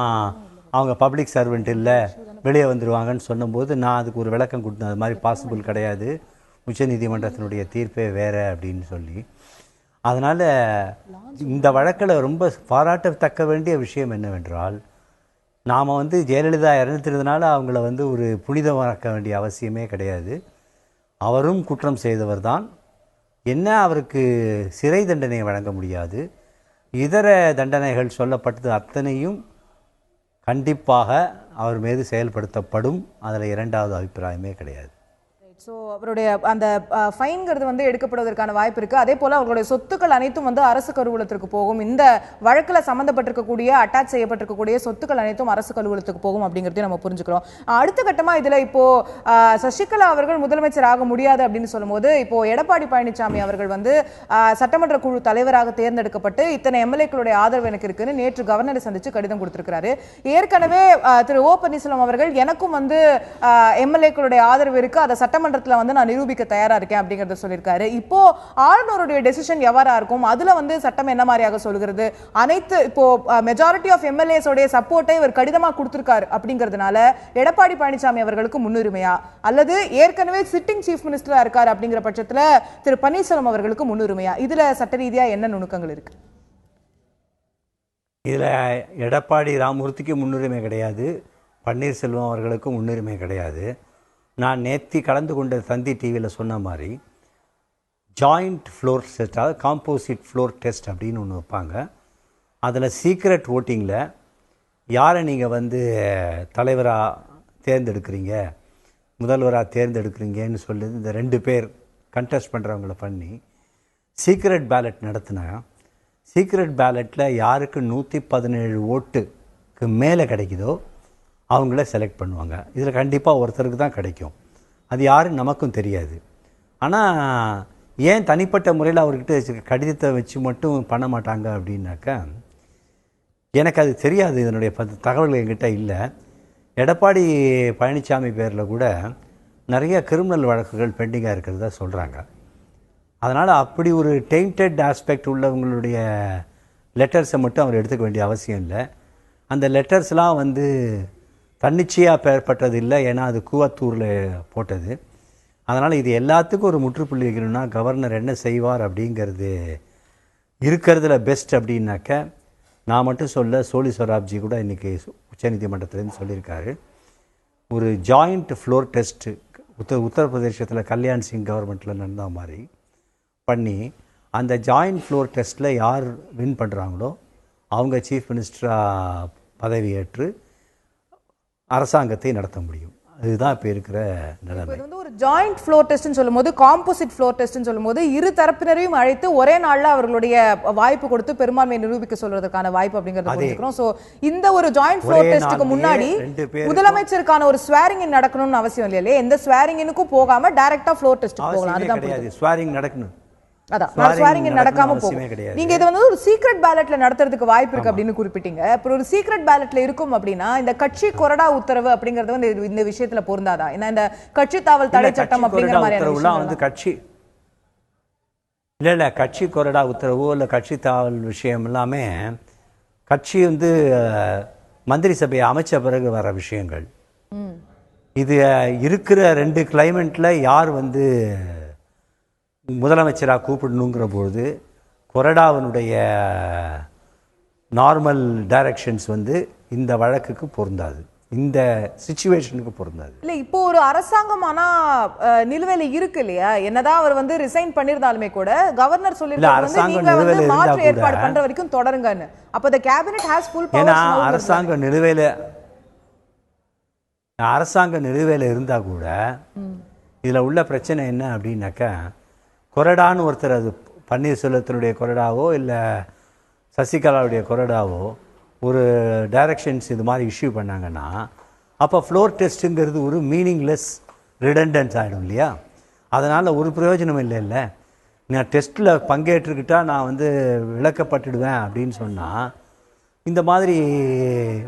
அவங்க பப்ளிக் சர்வெண்ட் இல்லை, வெளியே வந்துடுவாங்கன்னு சொன்னபோது நான் அதுக்கு ஒரு விளக்கம் கொடுத்தேன். அது மாதிரி பாசிபிள் கிடையாது, உச்சநீதிமன்றத்தினுடைய தீர்ப்பே வேறு அப்படின்னு சொல்லி. அதனால் இந்த வழக்கில் ரொம்ப பாராட்டத்தக்க வேண்டிய விஷயம் என்னவென்றால், நாம் ஜெயலலிதா இறந்துட்டதுனால அவங்கள ஒரு புனிதமாக்க வேண்டிய அவசியமே கிடையாது. அவரும் குற்றம் செய்தவர் தான். என்ன, அவருக்கு சிறை தண்டனை வழங்க முடியாது. இதர தண்டனைகள் சொல்லப்பட்டது அத்தனையும் கண்டிப்பாக அவர் மீது செயல்படுத்தப்படும். அதில் இரண்டாவது அபிப்பிராயமே கிடையாது. ஸோ அவருடைய அந்த ஃபைன்கிறது எடுக்கப்படுவதற்கான வாய்ப்பு இருக்குது. அதே போல் அவர்களுடைய சொத்துக்கள் அனைத்தும் அரசு கருவூலத்திற்கு போகும். இந்த வழக்கில் சம்மந்தப்பட்டிருக்கக்கூடிய, அட்டாச் செய்யப்பட்டிருக்கக்கூடிய சொத்துக்கள் அனைத்தும் அரசு கருவூலத்துக்கு போகும் அப்படிங்கிறதையும் நம்ம புரிஞ்சுக்கிறோம். அடுத்த கட்டமாக இதில் இப்போது சசிகலா அவர்கள் முதலமைச்சர் ஆக முடியாது அப்படின்னு சொல்லும்போது, இப்போது எடப்பாடி பழனிசாமி அவர்கள் சட்டமன்ற குழு தலைவராக தேர்ந்தெடுக்கப்பட்டு இத்தனை எம்எல்ஏக்களுடைய ஆதரவு எனக்கு இருக்குன்னு நேற்று கவர்னரை சந்தித்து கடிதம் கொடுத்திருக்கிறாரு. ஏற்கனவே திரு ஓ பன்னீர்செல்வம் அவர்கள் எனக்கும் எம்எல்ஏக்களுடைய ஆதரவு இருக்குது, அதை சட்டமன்ற நான் நிரூபிக்க தயாரா இருக்கேன் அப்படிங்கறத சொல்லியிருக்காரு. இப்போ ஆளுநருடைய டெசிஷன் எவ்வாறா இருக்கும், அதுல சட்டம் என்ன மாதிரியாக சொல்கிறது, அனைத்து இப்போ மெஜாரிட்டி ஆஃப் எம்எல்ஏஸ் உடைய சப்போர்ட்டை இவர் கடிதமா கொடுத்திருக்காரு அப்படிங்கிறதுனால எடப்பாடி பழனிசாமி அவர்களுக்கு முன்னுரிமையா, அல்லது ஏற்கனவே சிட்டிங் சீஃப் மினிஸ்டரா இருக்காரு அப்படிங்கிற பட்சத்துல திரு பன்னீர்செல்வம் அவர்களுக்கு முன்னுரிமையா? இதுல சட்ட ரீதியா என்ன நுணுக்கங்கள் இருக்கு? இதுல எடப்பாடி ராமமூர்த்திக்கு முன்னுரிமை கிடையாது, பன்னீர்செல்வம் அவர்களுக்கும் முன்னுரிமை கிடையாது. நான் நேற்று கலந்து கொண்ட தந்தி டிவியில் சொன்ன மாதிரி ஜாயிண்ட் ஃப்ளோர் டெஸ்ட், அதாவது காம்போசிட் ஃப்ளோர் டெஸ்ட் அப்படின்னு ஒன்று வைப்பாங்க. அதில் சீக்ரெட் ஓட்டிங்கில் யாரை நீங்கள் தலைவராக தேர்ந்தெடுக்கிறீங்க, முதல்வராக தேர்ந்தெடுக்கிறீங்கன்னு சொல்லி இந்த 2 பேர் கண்டெஸ்ட் பண்ணுறவங்கள பண்ணி சீக்ரெட் பேலட் நடத்தினா, சீக்ரெட் பேலட்டில் யாருக்கு 117 ஓட்டுக்கு மேலே கிடைக்குதோ அவங்கள செலக்ட் பண்ணுவாங்க. இதில் கண்டிப்பாக ஒருத்தருக்கு தான் கிடைக்கும். அது யாரும் நமக்கும் தெரியாது. ஆனால் ஏன் தனிப்பட்ட முறையில் அவர்கிட்ட கடிதத்தை வச்சு மட்டும் பண்ண மாட்டாங்க அப்படின்னாக்கா, எனக்கு அது தெரியாது, இதனுடைய தகவல்கள் என்கிட்ட இல்லை. எடப்பாடி பழனிசாமி பேரில் கூட நிறைய கிரிமினல் வழக்குகள் பெண்டிங்காக இருக்கிறதா சொல்கிறாங்க. அதனால் அப்படி ஒரு டெயின்டட் ஆஸ்பெக்ட் உள்ளவங்களுடைய லெட்டர்ஸை மட்டும் அவர் எடுத்துக்க வேண்டிய அவசியம் இல்லை. அந்த லெட்டர்ஸ்லாம் தன்னிச்சையாக பெறப்பட்டது இல்லை, ஏன்னா அது கூவத்தூரில் போட்டது. அதனால் இது எல்லாத்துக்கும் ஒரு முற்றுப்புள்ளி வைக்கணும்னா கவர்னர் என்ன செய்வார் அப்படிங்கிறது இருக்கிறதுல பெஸ்ட் அப்படின்னாக்க, நான் மட்டும் சொல்ல, சோலி சொராப்ஜி கூட இன்றைக்கி உச்சநீதிமன்றத்துலேருந்து சொல்லியிருக்காரு. ஒரு ஜாயிண்ட் ஃப்ளோர் டெஸ்ட்டு உத்தரப்பிரதேசத்தில் கல்யாண் சிங் கவர்மெண்ட்டில் நடந்த மாதிரி பண்ணி, அந்த ஜாயிண்ட் ஃப்ளோர் டெஸ்ட்டில் யார் வின் பண்ணுறாங்களோ அவங்க சீஃப் மினிஸ்டராக பதவியேற்று அரசாங்கத்தை நடத்த முடியும். இதுதான் இப்போ இருக்கிற நிலைமை. இது வந்து ஒரு ஜாயிண்ட் ஃப்ளோர் டெஸ்ட்னு சொல்லும்போது, காம்போசிட் ஃப்ளோர் டெஸ்ட்னு சொல்லும்போது இரு தரப்பினரையும் அழைத்து ஒரே நாள்ல அவர்களுடைய வாய்ப்பு கொடுத்து பெரும்பான்மையை நிரூபிக்க சொல்றதுக்கான வாய்ப்பு அப்படிங்கறத புரிஞ்சுக்கிறோம். சோ இந்த ஒரு ஜாயிண்ட் ஃப்ளோர் டெஸ்ட்க்கு முன்னாடி முதலமைச்சருக்கான ஒரு ஸ்வேரிங் இன் நடக்கணும்னு அவசியம் இல்லையே. எந்த ஸ்வேரிங் இன்னுக்கும் போகாம டைரக்டா ஃப்ளோர் டெஸ்ட்க்கு போகலாம். அதுதான் கிடையாது. ஸ்வேரிங் நடக்கணும். அதான் ஸ்வேரிங் நடக்காம போகும். நீங்க இது வந்து ஒரு சீக்ரெட் பேலட்ல நடத்துறதுக்கு வாய்ப்பு இருக்கு அப்படின்னு குறிப்பிட்டீங்க. அப்புறம் ஒரு சீக்ரெட் பேலட்ல இருக்கும் அப்படின்னா இந்த கட்சி கொறடா உத்தரவு அப்படிங்கறது வந்து இந்த விஷயத்துல பொருந்தாதா? ஏன்னா இந்த கட்சி தாவல் தடை சட்டம் அப்படிங்கிற மாதிரியான வந்து கட்சி இல்ல கட்சி கொறடா உத்தரவோ இல்ல கட்சி தாவல் விஷயம் எல்லாமே கட்சி வந்து மந்திரி சபையை அமைச்ச பிறகு வர விஷயங்கள். இது இருக்கிற 2 கிளைமேட்ல யார் வந்து முதலமைச்சராக கூப்பிடணுங்கிற பொழுது கொறடாவினுடைய நார்மல் டைரக்ஷன்ஸ் வந்து இந்த வழக்குக்கு பொருந்தாது, இந்த சிச்சுவேஷனுக்கு பொருந்தாது. இல்ல இப்போ ஒரு அரசாங்கம் ஆனா நிலுவையில இருக்கு இல்லையா? என்னதான் அவர் வந்து ரிசைன் பண்ணிருந்தாலுமே கூட கவர்னர் சொல்லிருக்காரு நீங்க வந்து மாற்று ஏற்பாடு பண்ற வரைக்கும் தொடருங்கன்னு. அப்ப the cabinet has full powers. ஏன்னா அரசாங்க நிலுவையில இருந்தா கூட இதுல உள்ள பிரச்சனை என்ன அப்படின்னாக்கா, கொறடான்னு ஒருத்தர், அது பன்னீர்செல்வத்தினுடைய கொறடாவோ இல்லை சசிகலாவுடைய கொறடாவோ ஒரு டைரக்ஷன்ஸ் இது மாதிரி இஷ்யூ பண்ணாங்கன்னா அப்போ ஃப்ளோர் டெஸ்ட்டுங்கிறது ஒரு மீனிங்லெஸ் ரிடண்டன்ஸ் ஆகிடும் இல்லையா? அதனால் ஒரு பிரயோஜனம் இல்லை. நான் டெஸ்ட்டில் பங்கேற்றுக்கிட்டால் நான் வந்து விளக்கப்பட்டுடுவேன் அப்படின்னு சொன்னால் இந்த மாதிரி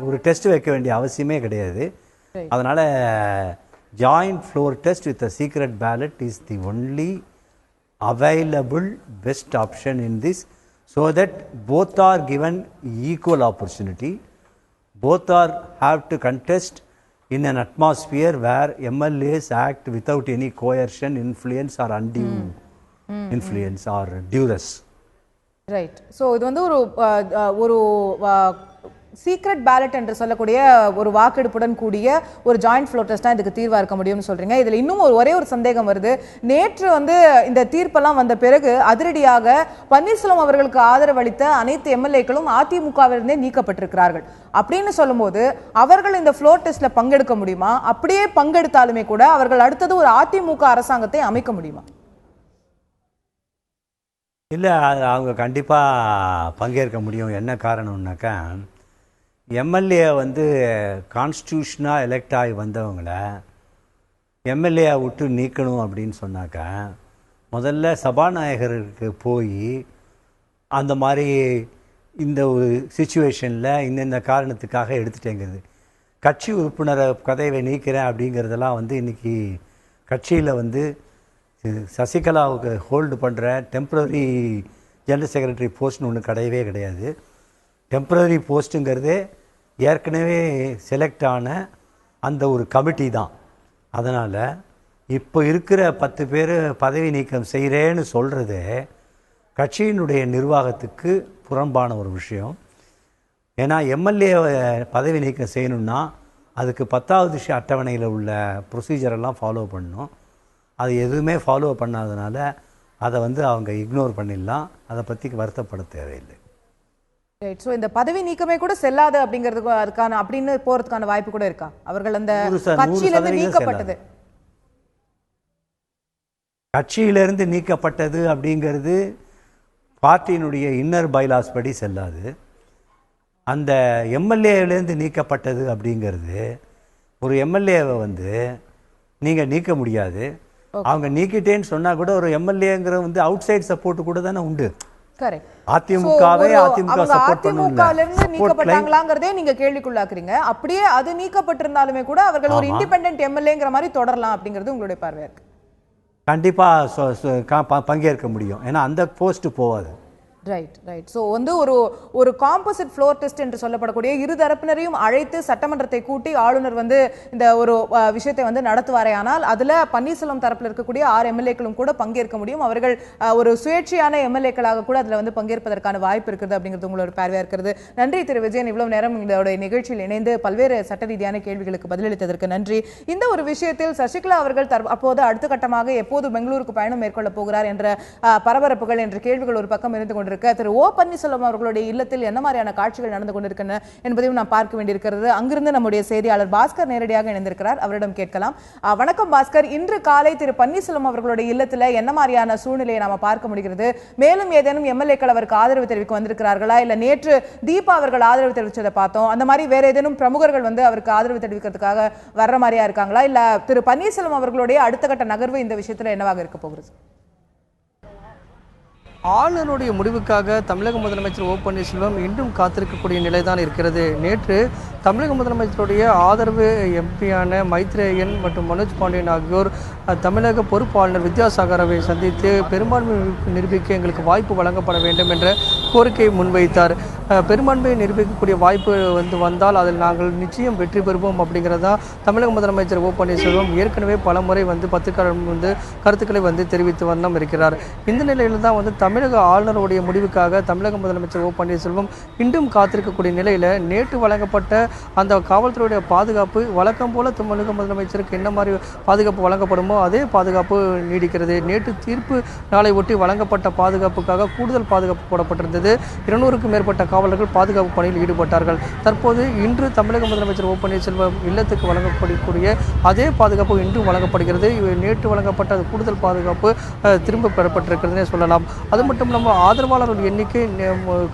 ஒரு டெஸ்ட் வைக்க வேண்டிய அவசியமே கிடையாது. அதனால் joint floor test with a secret ballot is the only available best option in this, so that both are given equal opportunity, both are have to contest in an atmosphere where MLAs act without any coercion, influence or undue influence or duress. Right. So இது வந்து ஒரு secret ballot என்று சொல்லக்கூடிய ஒரு வாக்கெடுப்புடன் கூடிய ஒரு joint floor test தான் இதுக்கு தீர்வா இருக்க முடியும்னு சொல்றீங்க. இதுல இன்னும் ஒரே ஒரு சந்தேகம் வருது. நேற்று வந்து இந்த தீர்ப்பெல்லாம் வந்த பிறகு அதிரடியாக பன்னீர்செல்வம் அவர்களுக்கு ஆதரவு அளித்த அனைத்து எம்எல்ஏக்களும் அதிமுகவிலிருந்தே நீக்கப்பட்டிருக்கிறார்கள். அப்படின்னு சொல்லும்போது அவர்கள் இந்த ஃப்ளோர் டெஸ்ட்ல பங்கெடுக்க முடியுமா? அப்படியே பங்கெடுத்தாலுமே கூட அவர்கள் அடுத்தது ஒரு அதிமுக அரசாங்கத்தை அமைக்க முடியுமா? இல்லை, அவங்க கண்டிப்பாக பங்கேற்க முடியும். என்ன காரணம்னாக்கா, எம்எல்ஏ வந்து கான்ஸ்டியூஷனாக எலெக்ட் ஆகி வந்தவங்கள எம்எல்ஏ விட்டு நீக்கணும் அப்படின்னு சொன்னாக்கா முதல்ல சபாநாயகருக்கு போய் அந்த மாதிரி இந்த ஒரு சிச்சுவேஷனில் இந்தந்த காரணத்துக்காக எடுத்துட்டேங்கிறது, கட்சி உறுப்பினரை பதவியை நீக்கிறேன் அப்படிங்கிறதெல்லாம் வந்து இன்றைக்கி கட்சியில் வந்து சசிகலாவுக்கு ஹோல்டு பண்ணுற டெம்ப்ரரி ஜெனரல் செக்ரட்டரி போஸ்ட்னு ஒன்று கிடையவே கிடையாது. டெம்ப்ரரி போஸ்ட்டுங்கிறதே ஏற்கனவே செலக்ட் ஆன அந்த ஒரு கமிட்டி தான். அதனால் இப்போ இருக்கிற 10 பேர் பதவி நீக்கம் செய்கிறேன்னு சொல்கிறது கட்சியினுடைய நிர்வாகத்துக்கு புறம்பான ஒரு விஷயம். ஏன்னா எம்எல்ஏ பதவி நீக்கம் செய்யணுன்னா அதுக்கு 10வது அட்டவணையில் உள்ள ப்ரொசீஜரெல்லாம் ஃபாலோ பண்ணணும். அது எதுவுமே ஃபாலோ பண்ணாதனால அதை வந்து அவங்க இக்னோர் பண்ணிடலாம். அதை பற்றி வருத்தப்பட தேவையில்லை. ரைட். ஸோ இந்த பதவி நீக்கமே கூட செல்லாது அப்படிங்கிறதுக்கு அதுக்கான அப்படின்னு போகிறதுக்கான வாய்ப்பு கூட இருக்கா? அவர்கள் அந்த கட்சியிலிருந்து நீக்கப்பட்டது கட்சியிலிருந்து நீக்கப்பட்டது அப்படிங்கிறது பார்ட்டியினுடைய இன்னர் பைலாஸ் படி செல்லாது. அந்த எம்எல்ஏவிலேருந்து நீக்கப்பட்டது அப்படிங்கிறது ஒரு எம்எல்ஏவை வந்து நீங்கள் நீக்க முடியாது. அவங்க நீக்கிட்டேன்னு சொன்னா கூட ஒரு எம்எல்ஏங்கிற வந்து அவுட் சைட் சப்போர்ட் கூட தானே உண்டு. அதிமுகவே அதிமுக சப்போர்ட் இருந்து நீக்கப்பட்டாங்களாங்கிறதே நீங்க கேள்விக்குள்ளாக்குறீங்க. அப்படியே அது நீக்கப்பட்டிருந்தாலுமே கூட அவர்கள் ஒரு இண்டிபெண்டன்ட் எம்எல்ஏங்கிற மாதிரி தொடரலாம் அப்படிங்கிறது உங்களுடைய பார்வையா இருக்கு? கண்டிப்பா பங்கேற்க முடியும். ஏன்னா அந்த போஸ்ட் போவாது. Right right. ஸோ வந்து ஒரு காம்போசிட் ஃப்ளோர் டெஸ்ட் என்று சொல்லப்படக்கூடிய இரு தரப்பினரையும் அழைத்து சட்டமன்றத்தை கூட்டி ஆளுநர் வந்து இந்த ஒரு விஷயத்தை வந்து நடத்துவாரே. ஆனால் அதில் பன்னீர்செல்வம் தரப்பில் இருக்கக்கூடிய 6 எம்எல்ஏக்களும் கூட பங்கேற்க முடியும். அவர்கள் ஒரு சுயேட்சையான எம்எல்ஏக்களாக கூட அதில் வந்து பங்கேற்பதற்கான வாய்ப்பு இருக்கிறது அப்படிங்கிறது உங்களோட பார்வையாக இருக்கிறது. நன்றி திரு விஜயன், இவ்வளவு நேரம் எங்களுடைய நிகழ்ச்சியில் இணைந்து பல்வேறு சட்ட ரீதியான கேள்விகளுக்கு பதிலளித்ததற்கு நன்றி. இந்த ஒரு விஷயத்தில் சசிகலா அவர்கள் அப்போது அடுத்த கட்டமாக எப்போது பெங்களூருக்கு பயணம் மேற்கொள்ள போகிறார் என்ற பரபரப்புகள் என்ற கேள்விகள் ஒரு பக்கம் இருந்து கொண்டு கொண்டிருக்க திரு ஓ பன்னீர்செல்வம் அவர்களுடைய இல்லத்தில் என்ன மாதிரியான காட்சிகள் நடந்து கொண்டிருக்கின்றன என்பதையும் நாம் பார்க்க வேண்டியிருக்கிறது. அங்கிருந்து நம்முடைய செய்தியாளர் பாஸ்கர் நேரடியாக இணைந்திருக்கிறார், அவரிடம் கேட்கலாம். வணக்கம் பாஸ்கர், இன்று காலை திரு பன்னீர்செல்வம் அவர்களுடைய இல்லத்தில் என்ன மாதிரியான சூழ்நிலையை நாம பார்க்க முடிகிறது? மேலும் ஏதேனும் எம்எல்ஏக்கள் அவருக்கு ஆதரவு தெரிவிக்க வந்திருக்கிறார்களா? இல்ல நேற்று தீபா அவர்கள் ஆதரவு தெரிவிச்சதை பார்த்தோம், அந்த மாதிரி வேற ஏதேனும் பிரமுகர்கள் வந்து அவருக்கு ஆதரவு தெரிவிக்கிறதுக்காக வர்ற மாதிரியா இருக்காங்களா? இல்ல திரு பன்னீர்செல்வம் அவர்களுடைய அடுத்த கட்ட நகர்வு இந்த விஷயத்துல என்னவாக இருக்க போகிறது? ஆளுநருடைய முடிவுக்காக தமிழக முதலமைச்சர் ஓ பன்னீர்செல்வம் இன்றும் காத்திருக்கக்கூடிய நிலைதான் இருக்கிறது. நேற்று தமிழக முதலமைச்சருடைய ஆதரவு எம்பியான மைத்ரேயன் மற்றும் மனோஜ் பாண்டியன் ஆகியோர் தமிழக பொறுப்பு ஆளுநர் வித்யாசாகரை சந்தித்து பெரும்பான்மை நிரூபிக்க எங்களுக்கு வாய்ப்பு வழங்கப்பட வேண்டும் என்ற கோரிக்கையை முன்வைத்தார். பெரும்பான்மையை நிரூபிக்கக்கூடிய வாய்ப்பு வந்தால் அதில் நாங்கள் நிச்சயம் வெற்றி பெறுவோம் அப்படிங்கிறதா தமிழக முதலமைச்சர் ஓ பன்னீர்செல்வம் ஏற்கனவே பல முறை பத்திரிகையாளர் கருத்துக்களை தெரிவித்து வண்ணம் இருக்கிறார். இந்த நிலையில் தான் தமிழக ஆளுநருடைய முடிவுக்காக தமிழக முதலமைச்சர் ஓ பன்னீர்செல்வம் இன்றும் காத்திருக்கக்கூடிய நிலையில் நேற்று வழங்கப்பட்ட அந்த காவல்துறையுடைய பாதுகாப்பு வழக்கம் போல தமிழக முதலமைச்சருக்கு என்ன மாதிரி பாதுகாப்பு வழங்கப்படுமோ அதே பாதுகாப்பு நீடிக்கிறது. நேற்று தீர்ப்பு நாளை ஒட்டி வழங்கப்பட்ட பாதுகாப்புக்காக கூடுதல் பாதுகாப்பு போடப்பட்டிருந்தது. 200க்கும் மேற்பட்ட காவலர்கள் பாதுகாப்பு பணியில் ஈடுபட்டார்கள். தற்போது இன்று தமிழக முதலமைச்சர் ஓ பன்னீர்செல்வம் இல்லத்துக்கு வழங்கப்படக்கூடிய அதே பாதுகாப்பு இன்றும் வழங்கப்படுகிறது. நேற்று வழங்கப்பட்ட கூடுதல் பாதுகாப்பு திரும்ப பெறப்பட்டிருக்கிறதுனே சொல்லலாம். அது மட்டும் இல்லாமல் ஆதரவாளர்கள் எண்ணிக்கை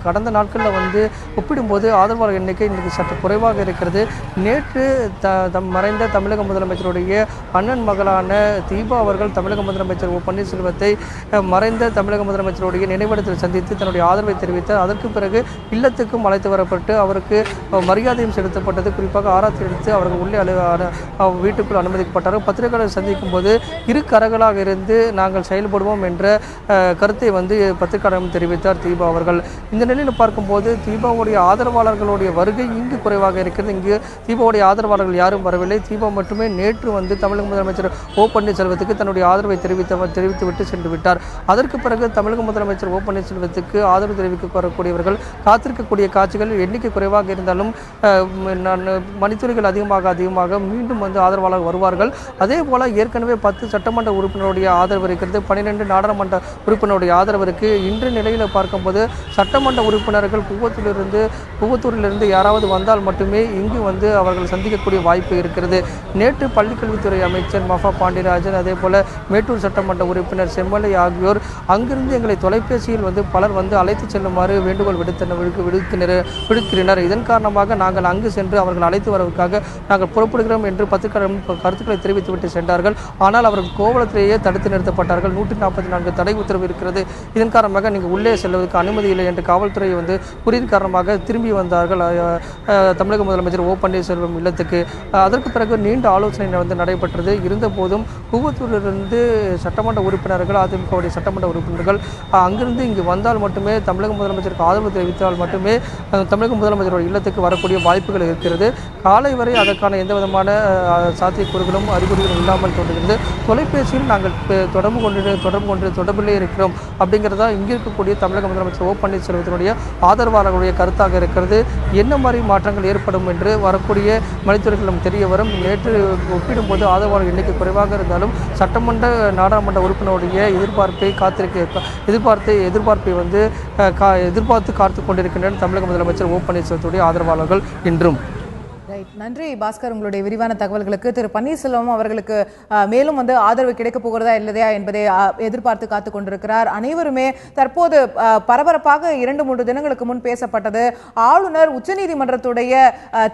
கடந்த நாட்களில் ஒப்பிடும்போது ஆதரவாளர் எண்ணிக்கை இன்றைக்கு சற்று குறைவாக இருக்கிறது. நேற்று மறைந்த தமிழக முதலமைச்சருடைய அண்ணன் மகளான தீபா அவர்கள் தமிழக முதலமைச்சர் ஓ பன்னீர்செல்வத்தை மறைந்த தமிழக முதலமைச்சருடைய நினைவிடத்தில் சந்தித்து தன்னுடைய ஆதரவை தெரிவித்தார். அதற்கு பிறகு இல்லத்துக்கும் அழைத்து வரப்பட்டு அவருக்கு மரியாதையும் செலுத்தப்பட்டது. குறிப்பாக ஆராய்ச்சி எடுத்து அவர்கள் உள்ளே வீட்டுக்குள் அனுமதிக்கப்பட்டார்கள். பத்திரிகையாளர் சந்திக்கும் போது இரு கரங்களாக இருந்து நாங்கள் செயல்படுவோம் என்ற கருத்தை பத்திரிகையாளரிடம் தெரிவித்தார் தீபா அவர்கள். இந்த நிலையில் பார்க்கும்போது தீபாவுடைய ஆதரவாளர்களுடைய வருகை இங்கு குறைவாக இருக்கிறது. இங்கு தீபாவுடைய ஆதரவாளர்கள் யாரும் வரவில்லை. தீபா மட்டுமே நேற்று தமிழக முதலமைச்சர் ஓ பன்னீர்செல்வத்துக்கு தன்னுடைய ஆதரவை தெரிவித்துவிட்டு சென்று விட்டார். அதற்கு பிறகு தமிழக முதலமைச்சர் ஓ பன்னீர்செல்வத்துக்கு ஆதரவு தெரிவிக்க வரக்கூடியவர்கள் காத்திருக்கக்கூடிய காட்சிகள் எண்ணிக்கை குறைவாக இருந்தாலும் மணித்துறைகள் அதிகமாக மீண்டும் ஆதரவாளர் வருவார்கள். அதே போல ஏற்கனவே 10 சட்டமன்ற உறுப்பினருடைய ஆதரவு இருக்கிறது, 12 நாடாளுமன்ற உறுப்பினருடைய ஆதரவு இருக்கு. இன்று நிலையில் பார்க்கும்போது சட்டமன்ற உறுப்பினர்கள் கூவத்தூரிலிருந்து யாராவது வந்தால் மட்டுமே இங்கு அவர்கள் சந்திக்கக்கூடிய வாய்ப்பு இருக்கிறது. நேற்று பள்ளிக்கல்வித்துறை அமைச்சர் மஃபா பாண்டியராஜன் அதே போல மேட்டூர் சட்டமன்ற உறுப்பினர் செம்மலை ஆகியோர் அங்கிருந்து எங்களை தொலைபேசியில் பலர் அழைத்து செல்லுமாறு வேண்டுகோள் விடுக்கிறனர். இதன் காரணமாக நாங்கள் அங்கு சென்று அவர்கள் அழைத்து வருவதற்காக நாங்கள் புறப்படுகிறோம் என்று பத்திரிகையாளர் கருத்துக்களை தெரிவித்துவிட்டு சென்றார்கள். ஆனால் அவர்கள் கோவளத்திலேயே தடுத்து நிறுத்தப்பட்டார்கள். 144 தடை உத்தரவு இருக்கிறது. இதன் காரணமாக நீங்கள் உள்ளே செல்வதற்கு அனுமதி இல்லை என்று காவல்துறை குறியின் காரணமாக திரும்பி வந்தார்கள் தமிழக முதலமைச்சர் ஓ பன்னீர்செல்வம் இல்லத்துக்கு. அதற்கு பிறகு நீண்ட ஆலோசனை நடைபெற்றது. இருந்தபோதும் கூவத்தூரிலிருந்து சட்டமன்ற உறுப்பினர்கள் அதிமுகவுடைய சட்டமன்ற உறுப்பினர்கள் அங்கிருந்து இங்கு வந்தால் மட்டுமே தமிழக முதலமைச்சருக்கு ஆதரவு தெரிவித்தால் மட்டுமே தமிழக முதலமைச்சருடைய இல்லத்துக்கு வரக்கூடிய வாய்ப்புகள் இருக்கிறது. காலை வரை அதற்கான எந்த விதமான சாத்தியக்கூறுகளும் அறிகுறிகளும் இல்லாமல் தோன்றுகிறது. தொலைபேசியில் நாங்கள் தொடர்பிலே இருக்கிறோம் அப்படிங்கிறதா இங்கே இருக்கக்கூடிய தமிழக முதலமைச்சர் ஓ பன்னீர்செல்வத்தினுடைய ஆதரவாளர்களுடைய கருத்தாக இருக்கிறது. என்ன மாதிரி மாற்றங்கள் ஏற்படும் என்று வரக்கூடிய மணித்துறைகளும் தெரிய வரும். நேற்று ஒப்பிடும்போது ஆதரவாளர் எண்ணிக்கை குறைவாக இருந்தாலும் சட்டமன்ற நாடாளுமன்ற உறுப்பினருடைய எதிர்பார்ப்பை காத்து கொண்டிருக்கின்றனர் தமிழக முதலமைச்சர் ஓ பன்னீர்செல்வத்துடைய ஆதரவாளர்கள் இன்றும். நன்றி பாஸ்கர், உங்களுடைய விரிவான தகவல்களுக்கு. திரு பன்னீர்செல்வம் அவர்களுக்கு மேலும் ஆதரவு கிடைக்க போகிறதா இல்லையா என்பதை எதிர்பார்த்து காத்துக் கொண்டிருக்கிறார். அனைவருமே தற்போது பரபரப்பாக 2-3 தினங்களுக்கு முன் பேசப்பட்டது ஆளுநர் உச்சநீதிமன்றத்துடைய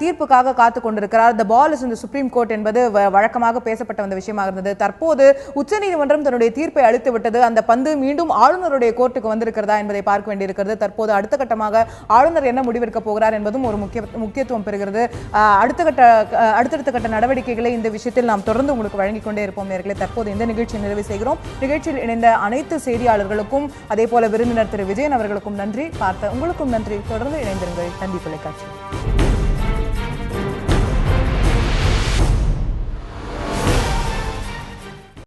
தீர்ப்புக்காக காத்துக் கொண்டிருக்கிறார். The ball is in the supreme court என்பது வழக்கமாக பேசப்பட்ட வந்த விஷயமாக இருந்தது. தற்போது உச்சநீதிமன்றம் தன்னுடைய தீர்ப்பை அளித்து விட்டது. அந்த பந்து மீண்டும் ஆளுநருடைய கோர்ட்டுக்கு வந்திருக்கிறதா என்பதை பார்க்க வேண்டியிருக்கிறது. தற்போது அடுத்த கட்டமாக ஆளுநர் என்ன முடிவெடுக்க போகிறார் என்பதும் ஒரு முக்கியத்துவம் பெறுகிறது. அடுத்தடுத்த கட்ட நடவடிக்கைகளை இந்த விஷயத்தில் நாம் தொடர்ந்து உங்களுக்கு வழங்கிக் கொண்டே இருப்போம் நேயர்களே. தற்போது இந்த நிகழ்ச்சியை நிறைவு செய்கிறோம். நிகழ்ச்சியில் இணைந்த அனைத்து செய்தியாளர்களுக்கும் அதே போல விருந்தினர் திரு விஜயன் அவர்களுக்கும் நன்றி. பார்த்த உங்களுக்கும் நன்றி. தொடர்ந்து இணைந்திருங்கள் தந்தி தொலைக்காட்சி.